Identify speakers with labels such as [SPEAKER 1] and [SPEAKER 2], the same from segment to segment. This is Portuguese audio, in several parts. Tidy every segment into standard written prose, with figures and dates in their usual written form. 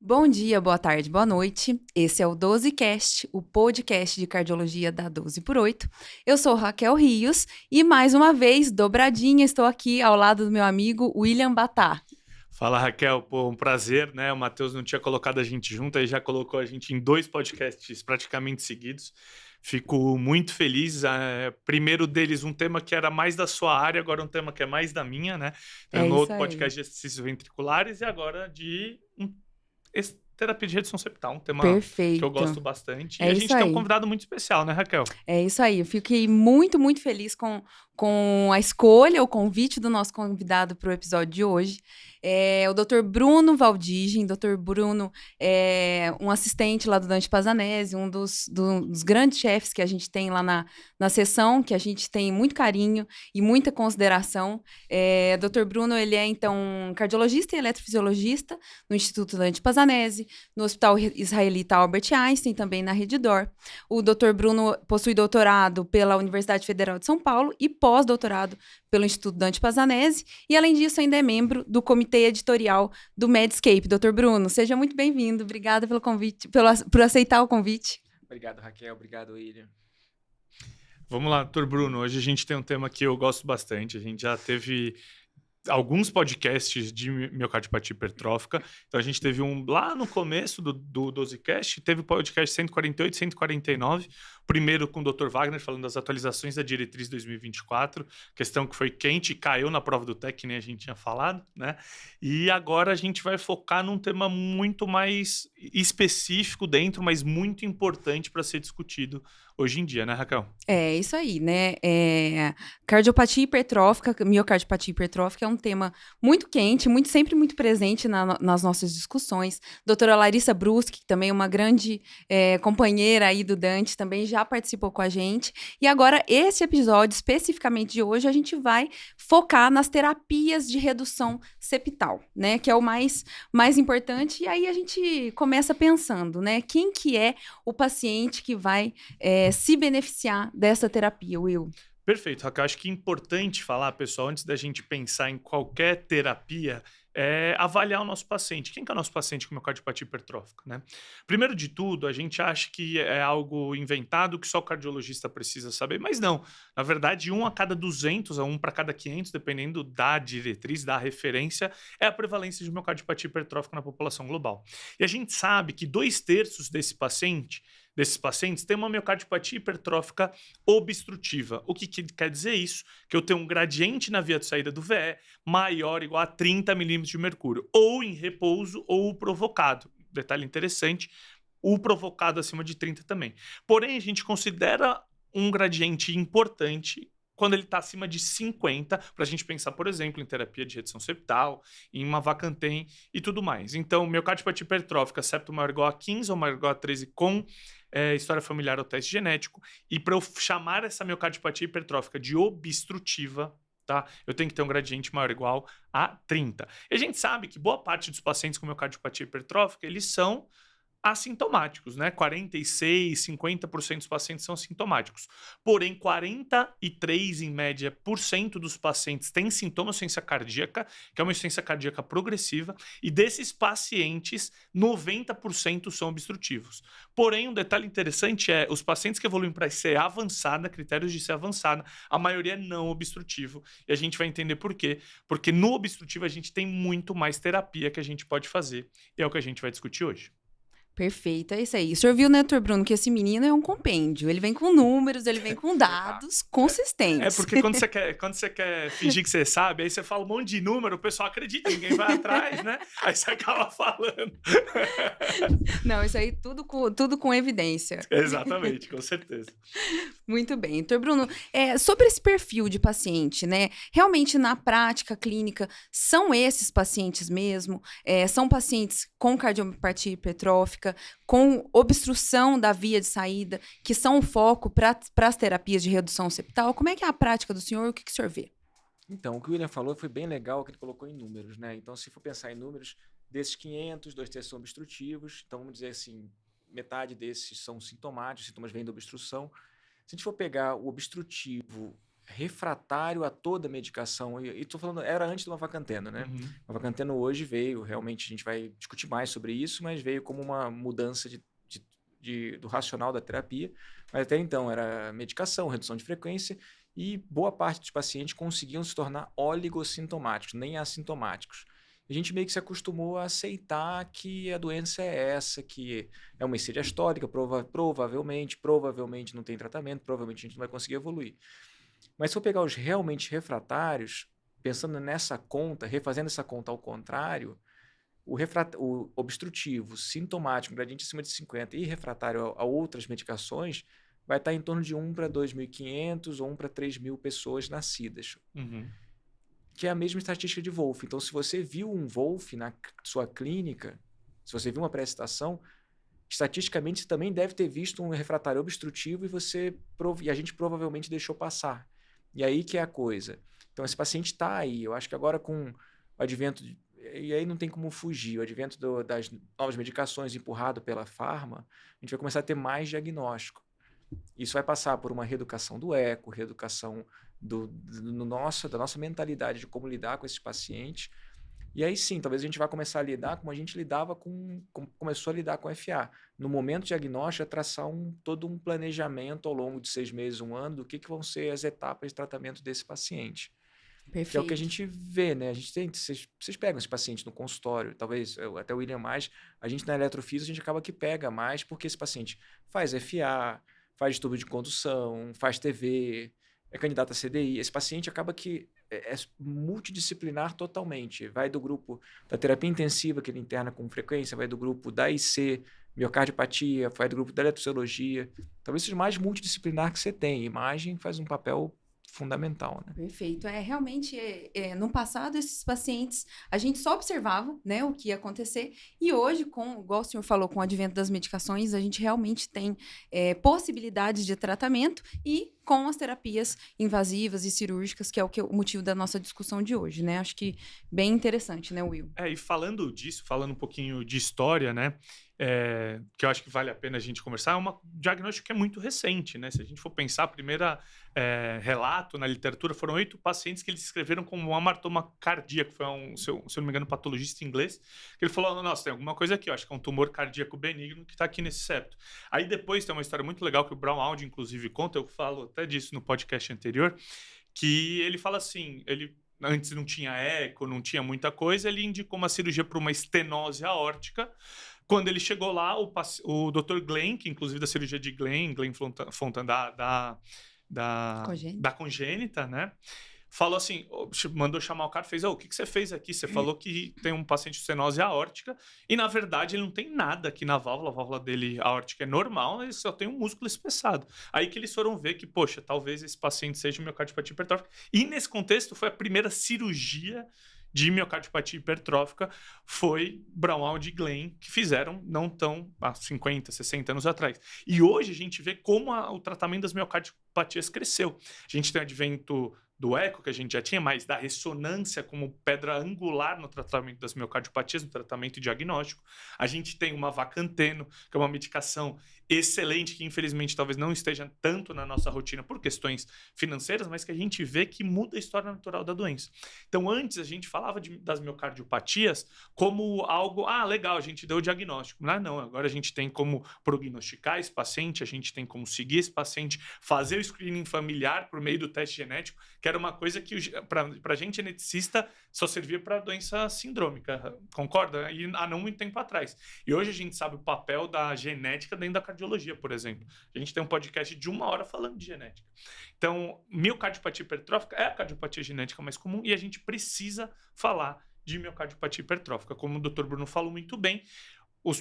[SPEAKER 1] Bom dia, boa tarde, boa noite. Esse é o 12Cast, o podcast de cardiologia da 12 por 8. Eu sou Raquel Rios e, mais uma vez, dobradinha, estou aqui ao lado do meu amigo William Batá.
[SPEAKER 2] Fala, Raquel. Pô, um prazer, né? O Matheus não tinha colocado a gente junto, aí já colocou a gente em 2 podcasts praticamente seguidos. Fico muito feliz. Primeiro deles, um tema que era mais da sua área, agora um tema que é mais da minha, né?
[SPEAKER 1] É
[SPEAKER 2] No
[SPEAKER 1] isso
[SPEAKER 2] outro
[SPEAKER 1] aí.
[SPEAKER 2] podcast de exercícios ventriculares e agora de terapia de redução septal, um tema que eu
[SPEAKER 1] Perfeito.
[SPEAKER 2] gosto bastante. E
[SPEAKER 1] É
[SPEAKER 2] a
[SPEAKER 1] isso
[SPEAKER 2] gente tem um
[SPEAKER 1] aí.
[SPEAKER 2] convidado muito especial, né, Raquel?
[SPEAKER 1] É isso aí. Eu fiquei muito, muito feliz com a escolha, o convite do nosso convidado para o episódio de hoje. É o Dr. Bruno Valdigem. Dr. Bruno é um assistente lá do Dante Pazanese, um dos grandes chefes que a gente tem lá na sessão, que a gente tem muito carinho e muita consideração. Dr. Bruno, ele é, então, cardiologista e eletrofisiologista no Instituto Dante Pazanese, no Hospital Israelita Albert Einstein, também na Rede D'Or. O Dr. Bruno possui doutorado pela Universidade Federal de São Paulo e pós-doutorado pelo Instituto Dante Pazanese, e além disso ainda é membro do comitê editorial do Medscape. Dr. Bruno, seja muito bem-vindo. Obrigada pelo convite, por aceitar o convite.
[SPEAKER 3] Obrigado, Raquel. Obrigado, William.
[SPEAKER 2] Vamos lá, doutor Bruno. Hoje a gente tem um tema que eu gosto bastante. A gente já teve alguns podcasts de miocardiopatia hipertrófica. Então, a gente teve um lá no começo do 12Cast, teve o podcast 148, 149, primeiro com o Dr. Wagner, falando das atualizações da diretriz 2024, questão que foi quente e caiu na prova do TEC, que nem a gente tinha falado, né? E agora a gente vai focar num tema muito mais específico dentro, mas muito importante para ser discutido hoje em dia, né, Raquel?
[SPEAKER 1] É isso aí, né? Cardiopatia hipertrófica, miocardiopatia hipertrófica é um tema muito quente, sempre muito presente nas nossas discussões. Doutora Larissa Bruschi, que também é uma grande companheira aí do Dante, também já participou com a gente. E agora, esse episódio, especificamente de hoje, a gente vai focar nas terapias de redução septal, né? Que é o mais importante. E aí a gente começa pensando, né? Quem que é o paciente que vai se beneficiar dessa terapia, Will?
[SPEAKER 2] Perfeito, Raquel. Acho que é importante falar, pessoal, antes da gente pensar em qualquer terapia, é avaliar o nosso paciente. Quem que é o nosso paciente com miocardiopatia hipertrófica, né? Primeiro de tudo, a gente acha que é algo inventado que só o cardiologista precisa saber, mas não. Na verdade, 1 a cada 200, a 1 para cada 500, dependendo da diretriz, da referência, é a prevalência de miocardiopatia hipertrófica na população global. E a gente sabe que 2/3 desses pacientes têm uma miocardiopatia hipertrófica obstrutiva. O que quer dizer isso? Que eu tenho um gradiente na via de saída do VE maior ou igual a 30 milímetros de mercúrio, ou em repouso ou provocado. Detalhe interessante, o provocado acima de 30 também. Porém, a gente considera um gradiente importante quando ele está acima de 50, para a gente pensar, por exemplo, em terapia de redução septal, em uma Vacantem e tudo mais. Então, miocardiopatia hipertrófica, septo maior ou igual a 15 ou maior ou igual a 13 com história familiar ou teste genético. E para eu chamar essa miocardiopatia hipertrófica de obstrutiva, tá? Eu tenho que ter um gradiente maior ou igual a 30. E a gente sabe que boa parte dos pacientes com miocardiopatia hipertrófica, eles são assintomáticos, né? 46, 50% dos pacientes são assintomáticos. Porém, 43 em média por cento dos pacientes têm sintomas de insuficiência cardíaca, que é uma insuficiência cardíaca progressiva, e desses pacientes, 90% são obstrutivos. Porém, um detalhe interessante é os pacientes que evoluem para IC avançada, critérios de IC avançada, a maioria é não obstrutivo, e a gente vai entender por quê. Porque no obstrutivo a gente tem muito mais terapia que a gente pode fazer, e é o que a gente vai discutir hoje.
[SPEAKER 1] Perfeito, é isso aí. O senhor viu, né, doutor Bruno, que esse menino é um compêndio. Ele vem com números, ele vem com
[SPEAKER 3] Exato.
[SPEAKER 1] dados
[SPEAKER 2] É
[SPEAKER 1] consistentes.
[SPEAKER 2] porque quando você quer fingir que você sabe, aí você fala um monte de número, o pessoal acredita, ninguém vai atrás, né? Aí você acaba falando.
[SPEAKER 1] Não, isso aí tudo com evidência.
[SPEAKER 2] Exatamente, com certeza.
[SPEAKER 1] Muito bem. Doutor Bruno, sobre esse perfil de paciente, né? Realmente, na prática clínica, são esses pacientes mesmo? São pacientes com cardiopatia hipertrófica, com obstrução da via de saída, que são o foco para as terapias de redução septal? Como é que é a prática do senhor? O que o senhor vê?
[SPEAKER 3] Então, o que o William falou foi bem legal, que ele colocou em números, né? Então, se for pensar em números, desses 500, 2/3 são obstrutivos. Então, vamos dizer assim, metade desses são sintomáticos, sintomas vêm da obstrução. Se a gente for pegar o obstrutivo refratário a toda medicação. E tô falando, era antes do Mavacanteno, né?
[SPEAKER 2] Uhum.
[SPEAKER 3] O Mavacanteno hoje veio, realmente, a gente vai discutir mais sobre isso, mas veio como uma mudança do racional da terapia. Mas até então era medicação, redução de frequência, e boa parte dos pacientes conseguiam se tornar oligossintomáticos, nem assintomáticos. A gente meio que se acostumou a aceitar que a doença é essa, que é uma histeria histórica, provavelmente não tem tratamento, provavelmente a gente não vai conseguir evoluir. Mas se eu pegar os realmente refratários, pensando nessa conta, refazendo essa conta ao contrário, o obstrutivo, sintomático, gradiente acima de 50 e refratário a outras medicações, vai estar em torno de 1 para 2.500 ou 1 para 3.000 pessoas nascidas,
[SPEAKER 2] Uhum.
[SPEAKER 3] que é a mesma estatística de Wolff. Então, se você viu um Wolff na sua clínica, se você viu uma pré-excitação, estatisticamente você também deve ter visto um refratário obstrutivo e a gente provavelmente deixou passar. E aí que é a coisa. Então, esse paciente está aí. Eu acho que agora com o advento e aí não tem como fugir. O advento das novas medicações empurrado pela farma, a gente vai começar a ter mais diagnóstico. Isso vai passar por uma reeducação do eco, reeducação da nossa mentalidade de como lidar com esses pacientes. E aí sim, talvez a gente vá começar a lidar como a gente lidava como começou a lidar com FA. No momento diagnóstico, é traçar todo um planejamento ao longo de 6 meses, 1 ano, do que vão ser as etapas de tratamento desse paciente.
[SPEAKER 1] Perfeito.
[SPEAKER 3] Que é o que a gente vê, né? A gente tem, vocês pegam esse paciente no consultório, talvez até o William mais, a gente na eletrofísica, a gente acaba que pega mais, porque esse paciente faz FA, faz distúrbio de condução, faz TV, é candidato a CDI. Esse paciente acaba que é multidisciplinar totalmente. Vai do grupo da terapia intensiva, que ele interna com frequência, vai do grupo da IC, miocardiopatia, vai do grupo da eletrociologia. Talvez seja mais multidisciplinar que você tem. A imagem faz um papel fundamental, né?
[SPEAKER 1] Perfeito. Realmente, no passado, esses pacientes, a gente só observava, né, o que ia acontecer, e hoje, igual o senhor falou, com o advento das medicações, a gente realmente tem possibilidades de tratamento e com as terapias invasivas e cirúrgicas, que é o motivo da nossa discussão de hoje, né? Acho que bem interessante, né, Will?
[SPEAKER 2] E falando disso, falando um pouquinho de história, né? Que eu acho que vale a pena a gente conversar, é um diagnóstico que é muito recente, né? Se a gente for pensar, a primeira relato na literatura foram 8 pacientes que eles escreveram como um amartoma cardíaco, foi se eu não me engano, patologista inglês, que ele falou, nossa, tem alguma coisa aqui, eu acho que é um tumor cardíaco benigno que está aqui nesse septo. Aí depois tem uma história muito legal que o Brown Audi, inclusive, conta, eu falo até disso no podcast anterior, que ele fala assim, antes não tinha eco, não tinha muita coisa, ele indicou uma cirurgia para uma estenose aórtica. Quando ele chegou lá, o Dr. Glenn, que inclusive da cirurgia de Glenn Fontana da congênita, né? Falou assim, mandou chamar o cara, fez, o que você fez aqui? Você falou que tem um paciente de estenose aórtica e, na verdade, ele não tem nada aqui na válvula, a válvula dele aórtica é normal, ele só tem um músculo espessado. Aí que eles foram ver que, poxa, talvez esse paciente seja miocardiopatia hipertrófica. E, nesse contexto, foi a primeira cirurgia de miocardiopatia hipertrófica, foi Brown Audi e Glenn, que fizeram não tão há 50, 60 anos atrás. E hoje a gente vê como o tratamento das miocardiopatias cresceu. A gente tem o advento do eco, que a gente já tinha, mas da ressonância como pedra angular no tratamento das miocardiopatias, no tratamento diagnóstico. A gente tem uma Mavacanteno, que é uma medicação excelente, que infelizmente talvez não esteja tanto na nossa rotina por questões financeiras, mas que a gente vê que muda a história natural da doença. Então, antes a gente falava das miocardiopatias como algo, legal, a gente deu o diagnóstico. Não, agora a gente tem como prognosticar esse paciente, a gente tem como seguir esse paciente, fazer o screening familiar por meio do teste genético, que era uma coisa que para a gente geneticista só servia para doença sindrômica, concorda? E há não muito tempo atrás. E hoje a gente sabe o papel da genética dentro da cardiologia, por exemplo. A gente tem um podcast de 1 hora falando de genética. Então, miocardiopatia hipertrófica é a cardiopatia genética mais comum e a gente precisa falar de miocardiopatia hipertrófica. Como o Dr. Bruno falou muito bem,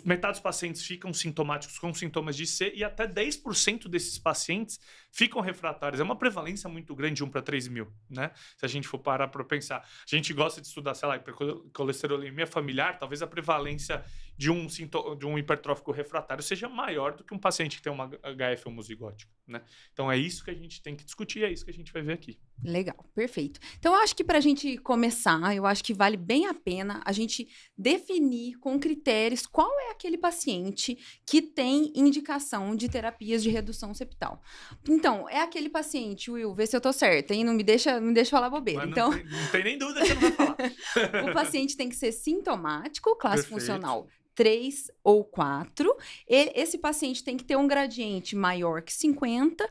[SPEAKER 2] metade dos pacientes ficam sintomáticos com sintomas de IC e até 10% desses pacientes ficam refratários. É uma prevalência muito grande, de 1 para 3 mil, né? Se a gente for parar para pensar. A gente gosta de estudar, sei lá, hipercolesterolemia familiar, talvez a prevalência de um hipertrófico refratário seja maior do que um paciente que tem uma HF homozigótica, né? Então é isso que a gente tem que discutir, é isso que a gente vai ver aqui.
[SPEAKER 1] Legal, perfeito. Então, eu acho que para a gente começar, eu acho que vale bem a pena a gente definir com critérios qual é aquele paciente que tem indicação de terapias de redução septal. Então, é aquele paciente, Will, vê se eu tô certa, hein? Não me deixa falar bobeira.
[SPEAKER 2] Mas
[SPEAKER 1] Então,
[SPEAKER 2] não tem nem dúvida que você não vai falar.
[SPEAKER 1] o paciente tem que ser sintomático, classe
[SPEAKER 2] Perfeito.
[SPEAKER 1] funcional 3 ou 4. Esse paciente tem que ter um gradiente maior que 50,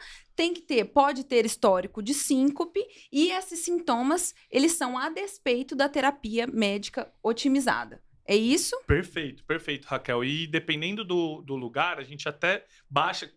[SPEAKER 1] pode ter histórico de síncope, e esses sintomas, eles são a despeito da terapia médica otimizada. É isso?
[SPEAKER 2] Perfeito, Raquel. E dependendo do lugar, a gente até baixa,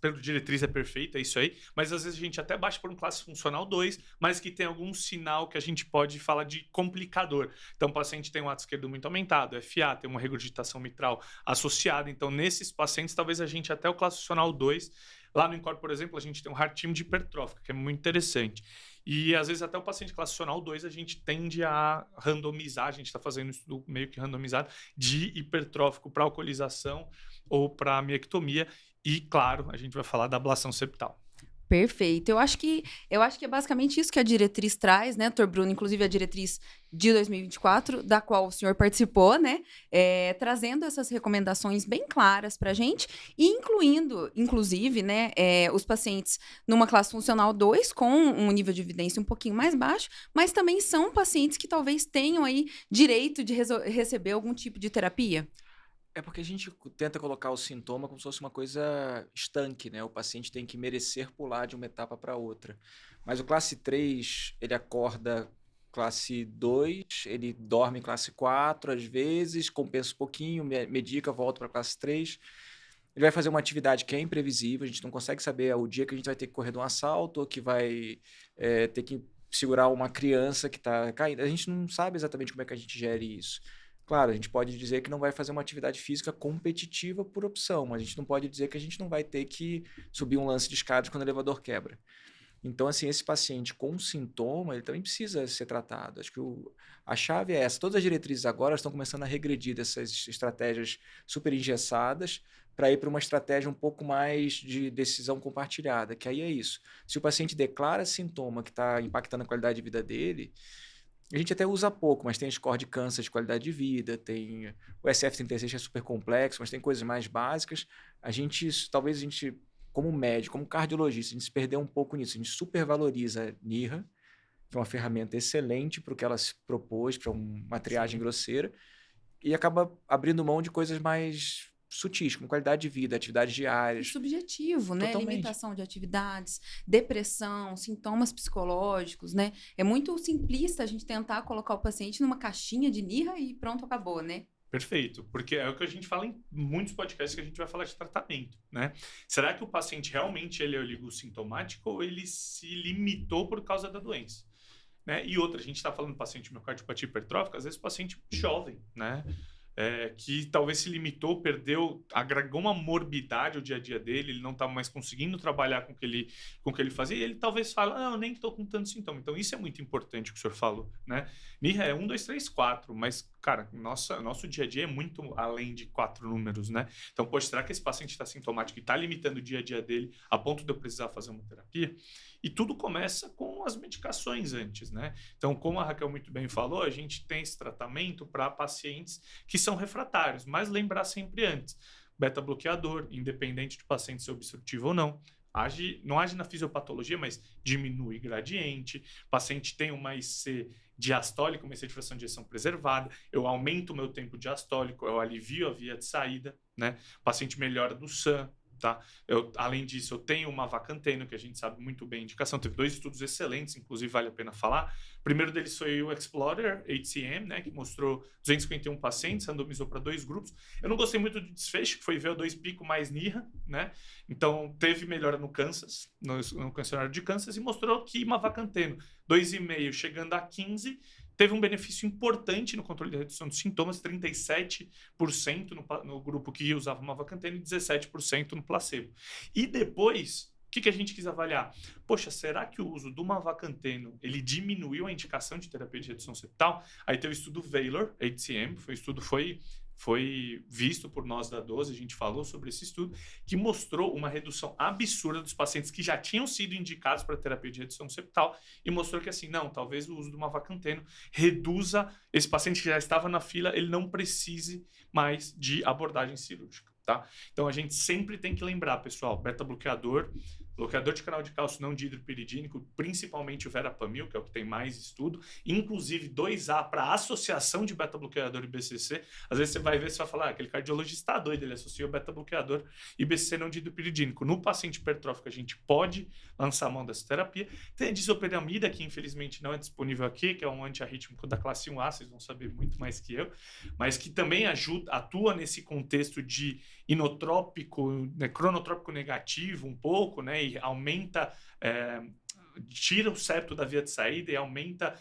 [SPEAKER 2] pelo diretriz é perfeito, é isso aí, mas às vezes a gente até baixa por um classe funcional 2, mas que tem algum sinal que a gente pode falar de complicador. Então, o paciente tem um ato esquerdo muito aumentado, FA, tem uma regurgitação mitral associada. Então, nesses pacientes, talvez a gente até o classe funcional 2. Lá no INCOR, por exemplo, a gente tem um heart team de hipertrófica, que é muito interessante. E, às vezes, até o paciente classacional 2, a gente tende a randomizar, a gente está fazendo um estudo meio que randomizado, de hipertrófico para alcoolização ou para miectomia. E, claro, a gente vai falar da ablação septal.
[SPEAKER 1] Perfeito. Eu acho que é basicamente isso que a diretriz traz, né, doutor Bruno? Inclusive a diretriz de 2024, da qual o senhor participou, né? Trazendo essas recomendações bem claras para a gente e incluindo, inclusive, né, os pacientes numa classe funcional 2 com um nível de evidência um pouquinho mais baixo, mas também são pacientes que talvez tenham aí direito de receber algum tipo de terapia.
[SPEAKER 3] É porque a gente tenta colocar o sintoma como se fosse uma coisa estanque, né? O paciente tem que merecer pular de uma etapa para outra. Mas o classe 3, ele acorda classe 2, ele dorme classe 4 às vezes, compensa um pouquinho, medica, volta para classe 3. Ele vai fazer uma atividade que é imprevisível, a gente não consegue saber o dia que a gente vai ter que correr de um assalto, ou que vai ter que segurar uma criança que está caindo. A gente não sabe exatamente como é que a gente gere isso. Claro, a gente pode dizer que não vai fazer uma atividade física competitiva por opção, mas a gente não pode dizer que a gente não vai ter que subir um lance de escadas quando o elevador quebra. Então, assim, esse paciente com sintoma, ele também precisa ser tratado. Acho que a chave é essa. Todas as diretrizes agora estão começando a regredir dessas estratégias super engessadas para ir para uma estratégia um pouco mais de decisão compartilhada, que aí é isso. Se o paciente declara sintoma que está impactando a qualidade de vida dele, a gente até usa pouco, mas tem score de câncer de qualidade de vida, tem o SF36 que é super complexo, mas tem coisas mais básicas. Talvez a gente, como médico, como cardiologista, a gente se perdeu um pouco nisso. A gente supervaloriza a NIRA, que é uma ferramenta excelente para o que ela se propôs, para uma triagem grosseira, e acaba abrindo mão de coisas mais sutis, como qualidade de vida, atividades diárias.
[SPEAKER 1] Subjetivo, né?
[SPEAKER 3] Totalmente.
[SPEAKER 1] Limitação de atividades, depressão, sintomas psicológicos, né? É muito simplista a gente tentar colocar o paciente numa caixinha de NIRA e pronto, acabou, né?
[SPEAKER 2] Perfeito, porque é o que a gente fala em muitos podcasts que a gente vai falar de tratamento, né? Será que o paciente realmente ele é oligossintomático ou ele se limitou por causa da doença? Né? E outra, a gente está falando do paciente com miocardiopatia hipertrófica, às vezes o paciente jovem, né? Que talvez se limitou, agregou uma morbidade ao dia a dia dele, ele não está mais conseguindo trabalhar com o que ele fazia, e ele talvez fale, eu nem estou com tanto sintoma. Então, isso é muito importante o que o senhor falou, né? NIRA é 1, 2, 3, 4, mas, cara, nosso dia a dia é muito além de 4 números, né? Então, poxa, será que esse paciente está sintomático e está limitando o dia a dia dele a ponto de eu precisar fazer uma terapia? E tudo começa com as medicações antes, né? Então, como a Raquel muito bem falou, a gente tem esse tratamento para pacientes que são refratários, mas lembrar sempre antes, beta-bloqueador, independente do paciente ser obstrutivo ou não, não age na fisiopatologia, mas diminui gradiente, o paciente tem uma IC diastólica, uma IC de fração de ejeção preservada, eu aumento o meu tempo diastólico, eu alivio a via de saída, né? O paciente melhora do SAM, tá? Além disso, eu tenho uma vacanteno, que a gente sabe muito bem a indicação. Teve 2 estudos excelentes, inclusive vale a pena falar. O primeiro deles foi o Explorer HCM, né, que mostrou 251 pacientes, randomizou para 2 grupos. Eu não gostei muito do desfecho, que foi VO2 pico mais NIRA, né? Então, teve melhora no Kansas, no questionário de Kansas, e mostrou que uma vacanteno 2,5 chegando a 15 teve um benefício importante no controle da redução dos sintomas, 37% no grupo que usava uma vacanteno e 17% no placebo. E depois, o que a gente quis avaliar? Poxa, será que o uso do mavacanteno ele diminuiu a indicação de terapia de redução septal? Aí teve o estudo Valor, HCM, foi foi visto por nós da 12, a gente falou sobre esse estudo, que mostrou uma redução absurda dos pacientes que já tinham sido indicados para terapia de redução septal e mostrou que assim, não, talvez o uso do mavacanteno reduza esse paciente que já estava na fila, ele não precise mais de abordagem cirúrgica, tá? Então a gente sempre tem que lembrar, pessoal, beta-bloqueador, bloqueador de canal de cálcio não dihidropiridínico, principalmente o verapamil, que é o que tem mais estudo, inclusive 2A para associação de beta-bloqueador e BCC. Às vezes você vai ver, você vai falar, aquele cardiologista está doido, ele associou beta-bloqueador e BCC não dihidropiridínico. No paciente hipertrófico, a gente pode lançar a mão dessa terapia. Tem a disoperamida, que infelizmente não é disponível aqui, que é um antiarrítmico da classe 1A, vocês vão saber muito mais que eu, mas que também atua nesse contexto de inotrópico, né, cronotrópico negativo um pouco, né, e aumenta, tira o septo da via de saída e aumenta,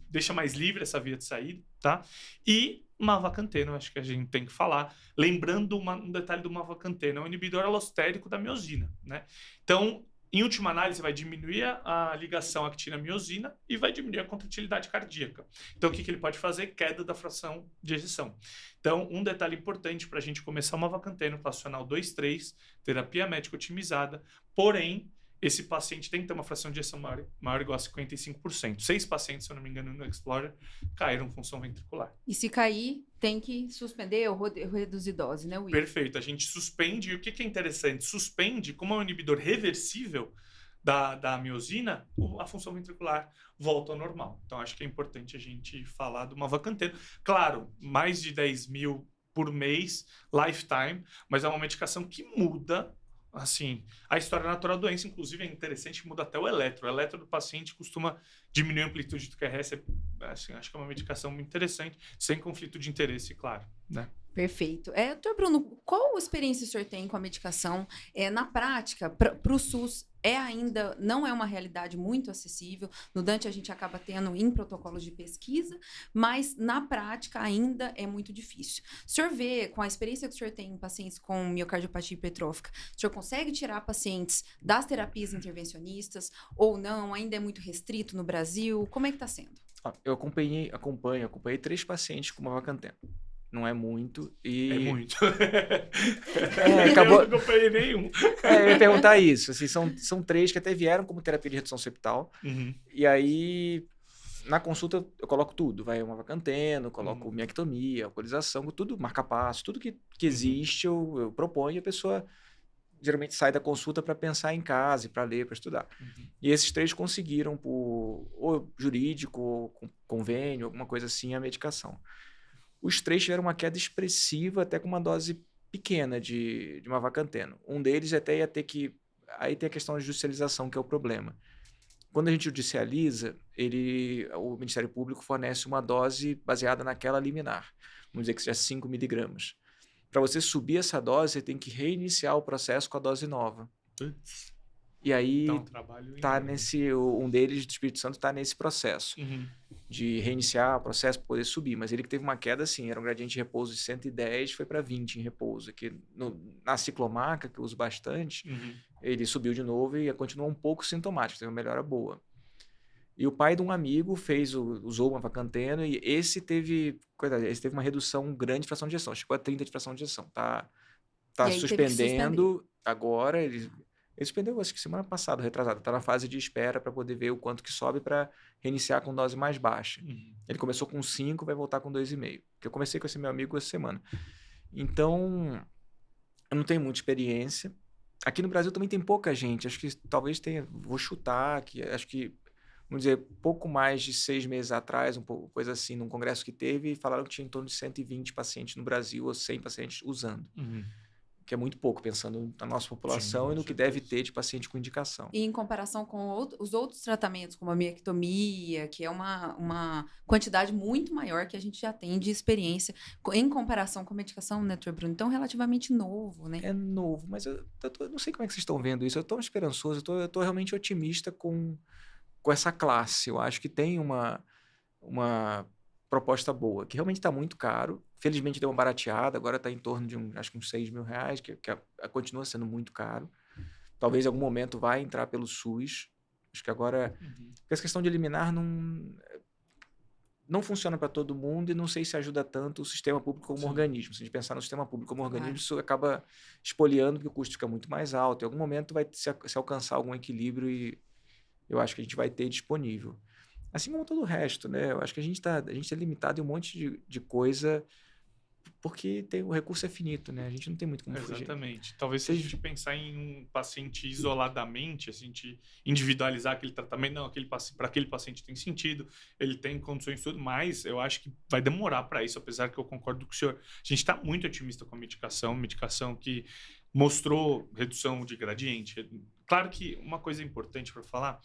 [SPEAKER 2] deixa mais livre essa via de saída, tá? E mavacanteno, acho que a gente tem que falar, lembrando um detalhe do mavacanteno, é um inibidor alostérico da miosina, né? Então, em última análise, vai diminuir a ligação actina-miosina e vai diminuir a contratilidade cardíaca. Então, o que ele pode fazer? Queda da fração de ejeção. Então, um detalhe importante para a gente começar o mavacanteno, passional 2-3, terapia médica otimizada, porém, esse paciente tem que ter uma fração de ejeção maior igual a 55%. 6 pacientes, se eu não me engano, no Explorer, caíram função ventricular.
[SPEAKER 1] E se cair, tem que suspender ou reduzir dose, né, Will?
[SPEAKER 2] Perfeito. A gente suspende, e o que é interessante? Suspende, como é um inibidor reversível da miosina, a função ventricular volta ao normal. Então, acho que é importante a gente falar do mavacanteno. Claro, mais de 10 mil por mês, lifetime, mas é uma medicação que muda assim, a história natural da doença, inclusive, é interessante que muda até o eletro. O eletro do paciente costuma diminuir a amplitude do QRS. Assim, acho que é uma medicação muito interessante, sem conflito de interesse, claro, né?
[SPEAKER 1] Perfeito. Doutor Bruno, qual experiência o senhor tem com a medicação? Na prática, para o SUS, ainda não é uma realidade muito acessível. No Dante, a gente acaba tendo em protocolos de pesquisa, mas na prática ainda é muito difícil. O senhor vê, com a experiência que o senhor tem em pacientes com miocardiopatia hipertrófica, o senhor consegue tirar pacientes das terapias intervencionistas ou não? Ainda é muito restrito no Brasil? Como é que está sendo?
[SPEAKER 3] Eu acompanhei 3 pacientes com mavacanteno. Não é muito. E...
[SPEAKER 2] É muito.
[SPEAKER 3] Acabou...
[SPEAKER 2] Eu não acompanhei nenhum.
[SPEAKER 3] Eu ia perguntar isso. Assim, são 3 que até vieram como terapia de redução septal.
[SPEAKER 2] Uhum.
[SPEAKER 3] E aí, na consulta, eu coloco tudo. Vai o mavacanteno, coloco miectomia, alcoolização, tudo, marca-passo, tudo que existe, eu proponho e a pessoa geralmente sai da consulta para pensar em casa, para ler, para estudar. E esses 3 conseguiram, por ou jurídico, ou convênio, alguma coisa assim, a medicação. Os 3 tiveram uma queda expressiva, até com uma dose pequena de mavacanteno. Um deles até ia ter que... Aí tem a questão da judicialização, que é o problema. Quando a gente judicializa, o Ministério Público fornece uma dose baseada naquela liminar. Vamos dizer que seja 5 miligramas. Para você subir essa dose, você tem que reiniciar o processo com a dose nova. E aí, tá um deles, do Espírito Santo, está nesse processo de reiniciar o processo para poder subir. Mas ele que teve uma queda, assim, era um gradiente de repouso de 110, foi para 20 em repouso. Que na ciclomaca, que eu uso bastante, ele subiu de novo e continuou um pouco sintomático, teve uma melhora boa. E o pai de um amigo usou o mavacanteno e esse teve uma redução grande de fração de ejeção, chegou a 30 de fração de ejeção. Tá suspendendo agora, ele suspendeu, acho que semana passada, retrasada. Está na fase de espera para poder ver o quanto que sobe para reiniciar com dose mais baixa. Ele começou com 5, vai voltar com 2,5. Porque eu comecei com esse meu amigo essa semana. Então, eu não tenho muita experiência. Aqui no Brasil também tem pouca gente. Acho que talvez tenha, vou chutar, acho que, vamos dizer, pouco mais de 6 meses atrás, coisa assim, num congresso que teve, falaram que tinha em torno de 120 pacientes no Brasil, ou 100 pacientes usando. Que é muito pouco, pensando na nossa população. Sim, e no que deve ter de paciente com indicação.
[SPEAKER 1] E em comparação com os outros tratamentos, como a miectomia, que é uma quantidade muito maior que a gente já tem de experiência, em comparação com a medicação, né, Dr. Bruno? Então, relativamente novo, né?
[SPEAKER 3] É novo, mas eu não sei como é que vocês estão vendo isso. Eu estou esperançoso, eu estou realmente otimista com essa classe. Eu acho que tem uma proposta boa, que realmente está muito caro. Felizmente deu uma barateada, agora está em torno de acho que uns 6 mil reais, que continua sendo muito caro. Talvez em algum momento vai entrar pelo SUS. Acho que agora... Porque essa questão de eliminar não... não funciona para todo mundo e não sei se ajuda tanto o sistema público como organismo. Se a gente pensar no sistema público como organismo, isso acaba espoliando, porque o custo fica muito mais alto. Em algum momento vai se alcançar algum equilíbrio e eu acho que a gente vai ter disponível. Assim como todo o resto, né? Eu acho que a gente é limitado em um monte de coisa porque o recurso é finito, né? A gente não tem muito como fugir.
[SPEAKER 2] Exatamente. Talvez se a gente pensar em um paciente isoladamente, a gente individualizar aquele tratamento, não, para aquele paciente tem sentido, ele tem condições e tudo mais, eu acho que vai demorar para isso, apesar que eu concordo com o senhor. A gente está muito otimista com a medicação que mostrou redução de gradiente. Claro que uma coisa importante para falar,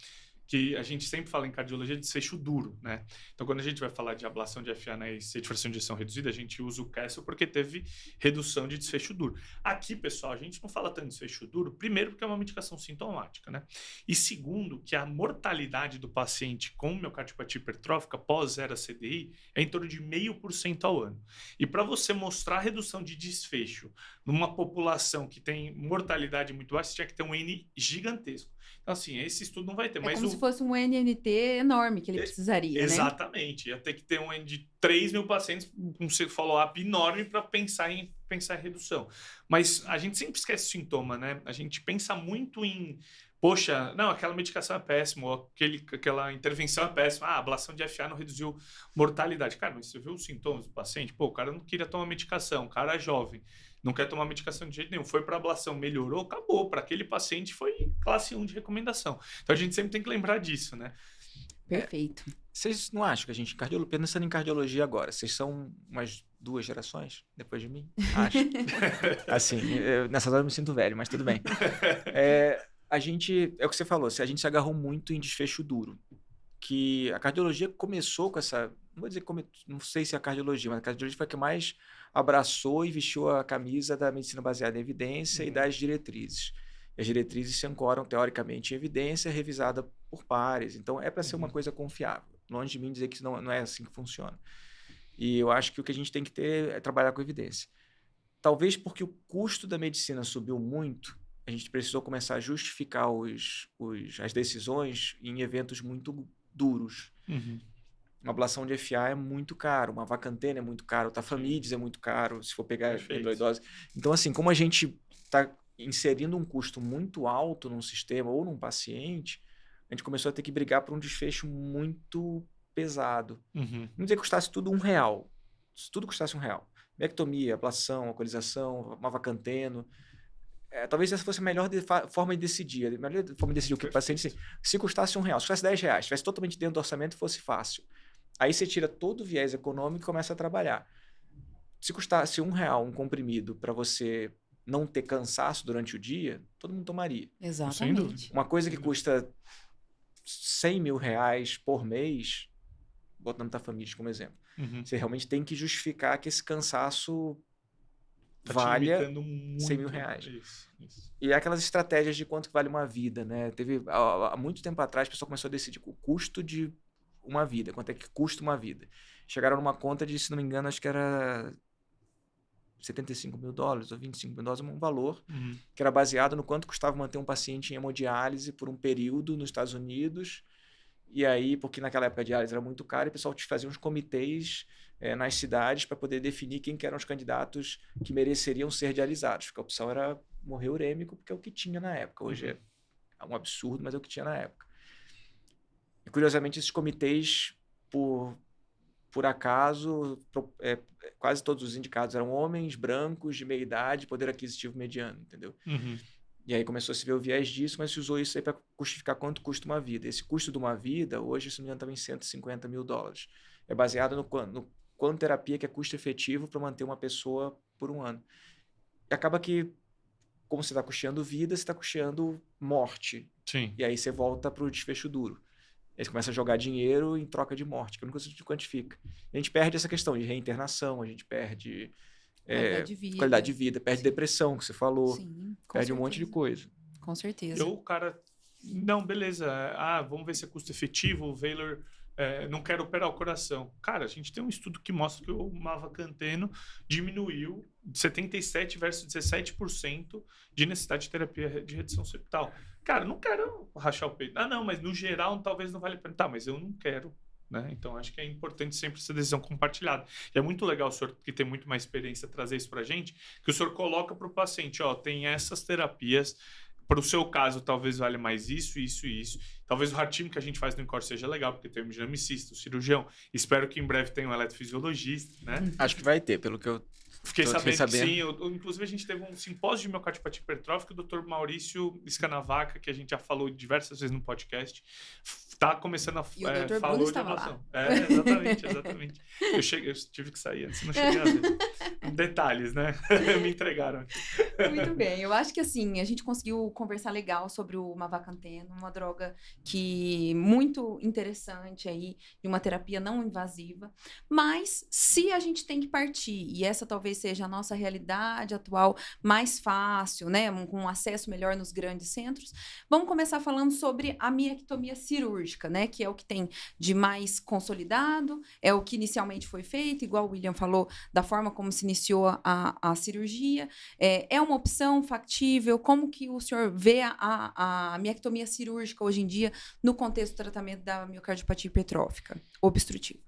[SPEAKER 2] que a gente sempre fala em cardiologia de desfecho duro, né? Então, quando a gente vai falar de ablação de FA na fração de ejeção reduzida, a gente usa o Castle porque teve redução de desfecho duro. Aqui, pessoal, a gente não fala tanto de desfecho duro, primeiro porque é uma medicação sintomática, né? E segundo, que a mortalidade do paciente com miocardiopatia hipertrófica pós-0 CDI é em torno de 0,5% ao ano. E para você mostrar a redução de desfecho numa população que tem mortalidade muito baixa, você tinha que ter um N gigantesco. Então, assim, esse estudo não vai ter. Mas
[SPEAKER 1] como se fosse um NNT enorme que ele precisaria,
[SPEAKER 2] exatamente. Ia ter que ter um N de 3 mil pacientes com um follow-up enorme para pensar em redução. Mas a gente sempre esquece o sintoma, né? A gente pensa muito em, poxa, não, aquela medicação é péssima, ou aquela intervenção é péssima, a ablação de FA não reduziu mortalidade. Cara, mas você viu os sintomas do paciente? Pô, o cara não queria tomar medicação, o cara é jovem, não quer tomar medicação de jeito nenhum, foi para ablação, melhorou, acabou. Para aquele paciente foi classe 1 de recomendação. Então a gente sempre tem que lembrar disso, né?
[SPEAKER 1] Perfeito.
[SPEAKER 3] Vocês não acham que a gente, pensando em cardiologia agora, vocês são umas 2 gerações depois de mim? Acho. Assim, nessas horas eu me sinto velho, mas tudo bem. A gente, é o que você falou, a gente se agarrou muito em desfecho duro. Que a cardiologia começou com essa, não vou dizer não sei se é a cardiologia, mas a cardiologia foi a que mais abraçou e vestiu a camisa da medicina baseada em evidência e das diretrizes. E as diretrizes se ancoram teoricamente em evidência, revisada por pares. Então é para ser uma coisa confiável. Longe de mim dizer que não é assim que funciona. E eu acho que o que a gente tem que ter é trabalhar com evidência. Talvez porque o custo da medicina subiu muito, a gente precisou começar a justificar as decisões em eventos muito duros. Uma ablação de FA é muito caro, uma vacantena é muito caro, o tafamidis é muito caro, se for pegar amiloidose. Então, assim, como a gente está inserindo um custo muito alto num sistema ou num paciente, a gente começou a ter que brigar por um desfecho muito pesado. Não dizer que custasse tudo R$1. Se tudo custasse R$1. Mectomia, ablação, alcoolização, uma vacanteno. Talvez essa fosse a melhor forma de decidir. A melhor forma de decidir o que o paciente... Se custasse R$1, se custasse R$10, estivesse totalmente dentro do orçamento, fosse fácil. Aí você tira todo o viés econômico e começa a trabalhar. Se custasse R$1 um comprimido para você não ter cansaço durante o dia, todo mundo tomaria.
[SPEAKER 1] Exatamente.
[SPEAKER 3] Uma coisa que custa R$100 mil por mês, botando tafamidis como exemplo, você realmente tem que justificar que esse cansaço valha R$100 mil. Isso. E é aquelas estratégias de quanto vale uma vida, né? Há muito tempo atrás, a pessoa começou a decidir o custo de uma vida, quanto é que custa uma vida. Chegaram numa conta de, se não me engano, acho que era $75 mil ou $25 mil, um valor que era baseado no quanto custava manter um paciente em hemodiálise por um período nos Estados Unidos. E aí, porque naquela época a diálise era muito cara, e o pessoal fazia uns comitês nas cidades para poder definir quem que eram os candidatos que mereceriam ser dializados. Porque a opção era morrer urêmico, porque é o que tinha na época. Hoje é um absurdo, mas é o que tinha na época. E, curiosamente, esses comitês, por acaso, quase todos os indicados eram homens brancos, de meia idade, poder aquisitivo mediano, entendeu? E aí começou a se ver o viés disso, mas se usou isso aí para justificar quanto custa uma vida. Esse custo de uma vida, hoje, se não me engano, estava em $150 mil. É baseado no quanto terapia que é custo efetivo para manter uma pessoa por um ano. E acaba que, como você está custeando vida, você está custeando morte.
[SPEAKER 2] Sim.
[SPEAKER 3] E aí você volta para o desfecho duro. Aí você começa a jogar dinheiro em troca de morte, que a única coisa que quantifica. A gente perde essa questão de reinternação, a gente perde qualidade de vida, perde depressão, que você falou, perde um monte de coisa.
[SPEAKER 1] Com certeza.
[SPEAKER 2] O cara, não, beleza, vamos ver se é custo efetivo, o Valor não quer operar o coração. Cara, a gente tem um estudo que mostra que o mavacanteno diminuiu de 77% versus 17% de necessidade de terapia de redução septal. Cara, não quero rachar o peito. Não, mas no geral talvez não vale a pena. Tá, mas eu não quero né? Então, acho que é importante sempre essa decisão compartilhada. E é muito legal o senhor, que tem muito mais experiência, trazer isso para a gente, que o senhor coloca para o paciente, ó, tem essas terapias, para o seu caso, talvez valha mais isso, isso e isso. Talvez o ratinho que a gente faz no Encore seja legal, porque tem o hemodinamicista, o cirurgião. Espero que em breve tenha um eletrofisiologista, né?
[SPEAKER 3] Acho que vai ter, pelo que eu
[SPEAKER 2] Fiquei
[SPEAKER 3] Tô
[SPEAKER 2] sabendo que
[SPEAKER 3] sabendo.
[SPEAKER 2] sim. Inclusive, a gente teve um simpósio de miocardiopatia hipertrófica, o Dr. Maurício Scanavaca, que a gente já falou diversas vezes no podcast, está começando a
[SPEAKER 1] E o Dr. Bruno
[SPEAKER 2] falou de
[SPEAKER 1] estava lá.
[SPEAKER 2] inovação. Exatamente, exatamente. Eu tive que sair antes, não cheguei a ver. Detalhes, né? Me entregaram aqui.
[SPEAKER 1] Muito bem. Eu acho que assim, a gente conseguiu conversar legal sobre o Mavacanteno, uma droga que muito interessante aí, de uma terapia não invasiva. Mas se a gente tem que partir, e essa talvez seja a nossa realidade atual mais fácil, né, com um acesso melhor nos grandes centros, vamos começar falando sobre a miectomia cirúrgica, né, que é o que tem de mais consolidado, é o que inicialmente foi feito, igual o William falou, da forma como se iniciou a cirurgia. É uma opção factível? Como que o senhor vê a miectomia cirúrgica hoje em dia no contexto do tratamento da miocardiopatia hipertrófica obstrutiva?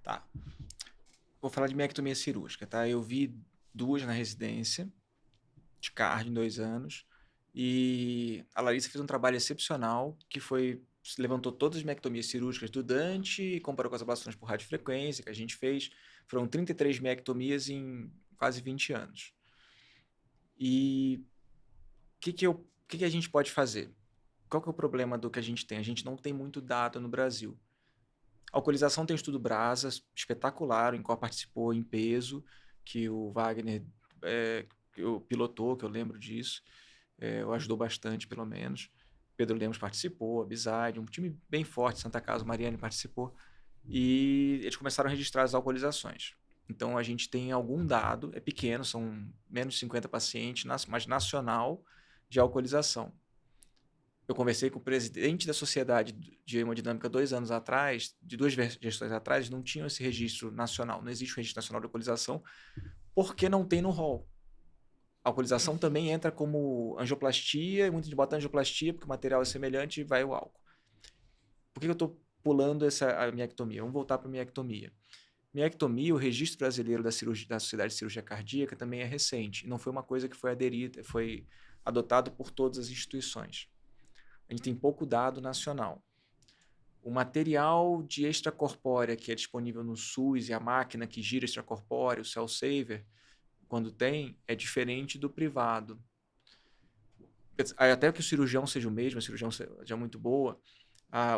[SPEAKER 3] Tá. Vou falar de miectomia cirúrgica, tá? Eu vi 2 na residência, de cardio em 2 anos, e a Larissa fez um trabalho excepcional, que foi, levantou todas as miectomias cirúrgicas do Dante e comparou com as ablações por radiofrequência que a gente fez. Foram 33 miectomias em quase 20 anos. E o que a gente pode fazer? Qual que é o problema do que a gente tem? A gente não tem muito dado no Brasil. A alcoolização tem um estudo Brasa, espetacular, o Encore participou em peso, que o Wagner que pilotou, que eu lembro disso, o ajudou bastante, pelo menos. Pedro Lemos participou, a Bizide, um time bem forte, Santa Casa, Mariane participou, e eles começaram a registrar as alcoolizações. Então, a gente tem algum dado, é pequeno, são menos de 50 pacientes, mas nacional, de alcoolização. Eu conversei com o presidente da Sociedade de Hemodinâmica 2 anos atrás, de 2 gestões atrás, não tinham esse registro nacional, não existe o registro nacional de alcoolização, porque não tem no rol. A alcoolização também entra como angioplastia, e muita gente bota angioplastia porque o material é semelhante e vai o álcool. Por que eu estou pulando a miectomia? Vamos voltar para a miectomia. Miectomia, o registro brasileiro da Sociedade de Cirurgia Cardíaca também é recente, não foi uma coisa que foi aderida, foi adotado por todas as instituições. A gente tem pouco dado nacional. O material de extracorpórea que é disponível no SUS e a máquina que gira extracorpórea, o Cell Saver, quando tem, é diferente do privado. Até que o cirurgião seja o mesmo, a cirurgião seja muito boa,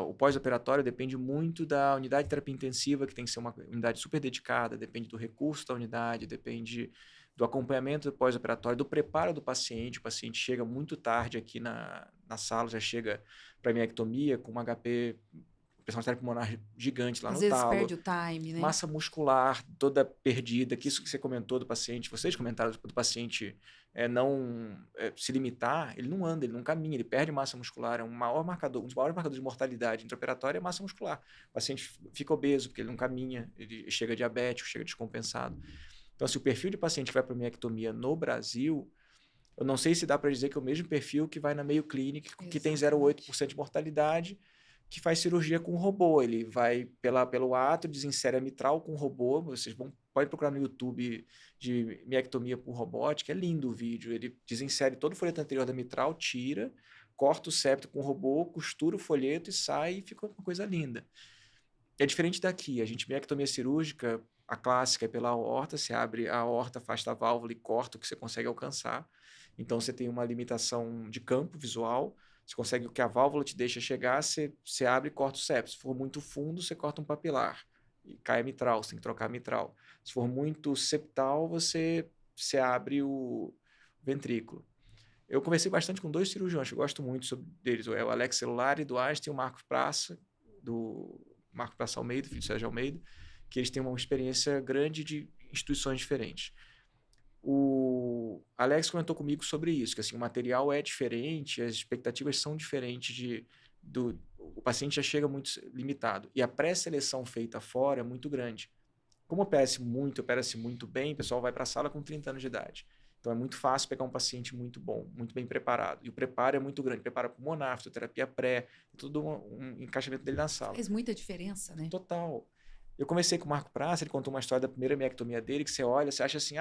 [SPEAKER 3] o pós-operatório depende muito da unidade de terapia intensiva, que tem que ser uma unidade super dedicada, depende do recurso da unidade, depende do acompanhamento do pós-operatório, do preparo do paciente. O paciente chega muito tarde aqui na sala, já chega para miectomia com um HP, pressão arterial pulmonar gigante lá
[SPEAKER 1] Às
[SPEAKER 3] no
[SPEAKER 1] vezes
[SPEAKER 3] talo.
[SPEAKER 1] perde o time, né?
[SPEAKER 3] Massa muscular toda perdida, que isso que você comentou do paciente, vocês comentaram do paciente não se limitar, ele não anda, ele não caminha, ele perde massa muscular, é um dos maiores marcadores de mortalidade intraoperatória é massa muscular. O paciente fica obeso porque ele não caminha, ele chega diabético, chega descompensado. Então, assim, o perfil de paciente que vai para miectomia no Brasil, eu não sei se dá para dizer que é o mesmo perfil que vai na Mayo Clinic, que tem 0,8% de mortalidade, que faz cirurgia com robô. Ele vai pelo ato, desinsere a mitral com robô. Vocês podem procurar no YouTube de miectomia por robótica, é lindo o vídeo. Ele desinsere todo o folheto anterior da mitral, tira, corta o septo com o robô, costura o folheto e sai, e fica uma coisa linda. É diferente daqui. A gente, miectomia cirúrgica, a clássica é pela aorta, você abre a aorta, afasta a válvula e corta o que você consegue alcançar. Então, você tem uma limitação de campo visual, você consegue o que a válvula te deixa chegar, você abre e corta o septo. Se for muito fundo, você corta um papilar e cai a mitral, você tem que trocar a mitral. Se for muito septal, você abre o ventrículo. Eu conversei bastante com 2 cirurgiões, eu gosto muito deles, o Alex Celulari do Einstein e o Marco Praça Almeida, filho do Sérgio Almeida, que eles têm uma experiência grande de instituições diferentes. O Alex comentou comigo sobre isso, que assim, o material é diferente, as expectativas são diferentes, o paciente já chega muito limitado. E a pré-seleção feita fora é muito grande. Como opera-se muito bem, o pessoal vai para a sala com 30 anos de idade. Então é muito fácil pegar um paciente muito bom, muito bem preparado. E o preparo é muito grande. Preparo pulmonar, fisioterapia pré, tudo um encaixamento dele na sala.
[SPEAKER 1] Faz muita diferença, né?
[SPEAKER 3] Total. Eu conversei com o Marco Praça, ele contou uma história da primeira miectomia dele, que você olha, você acha assim,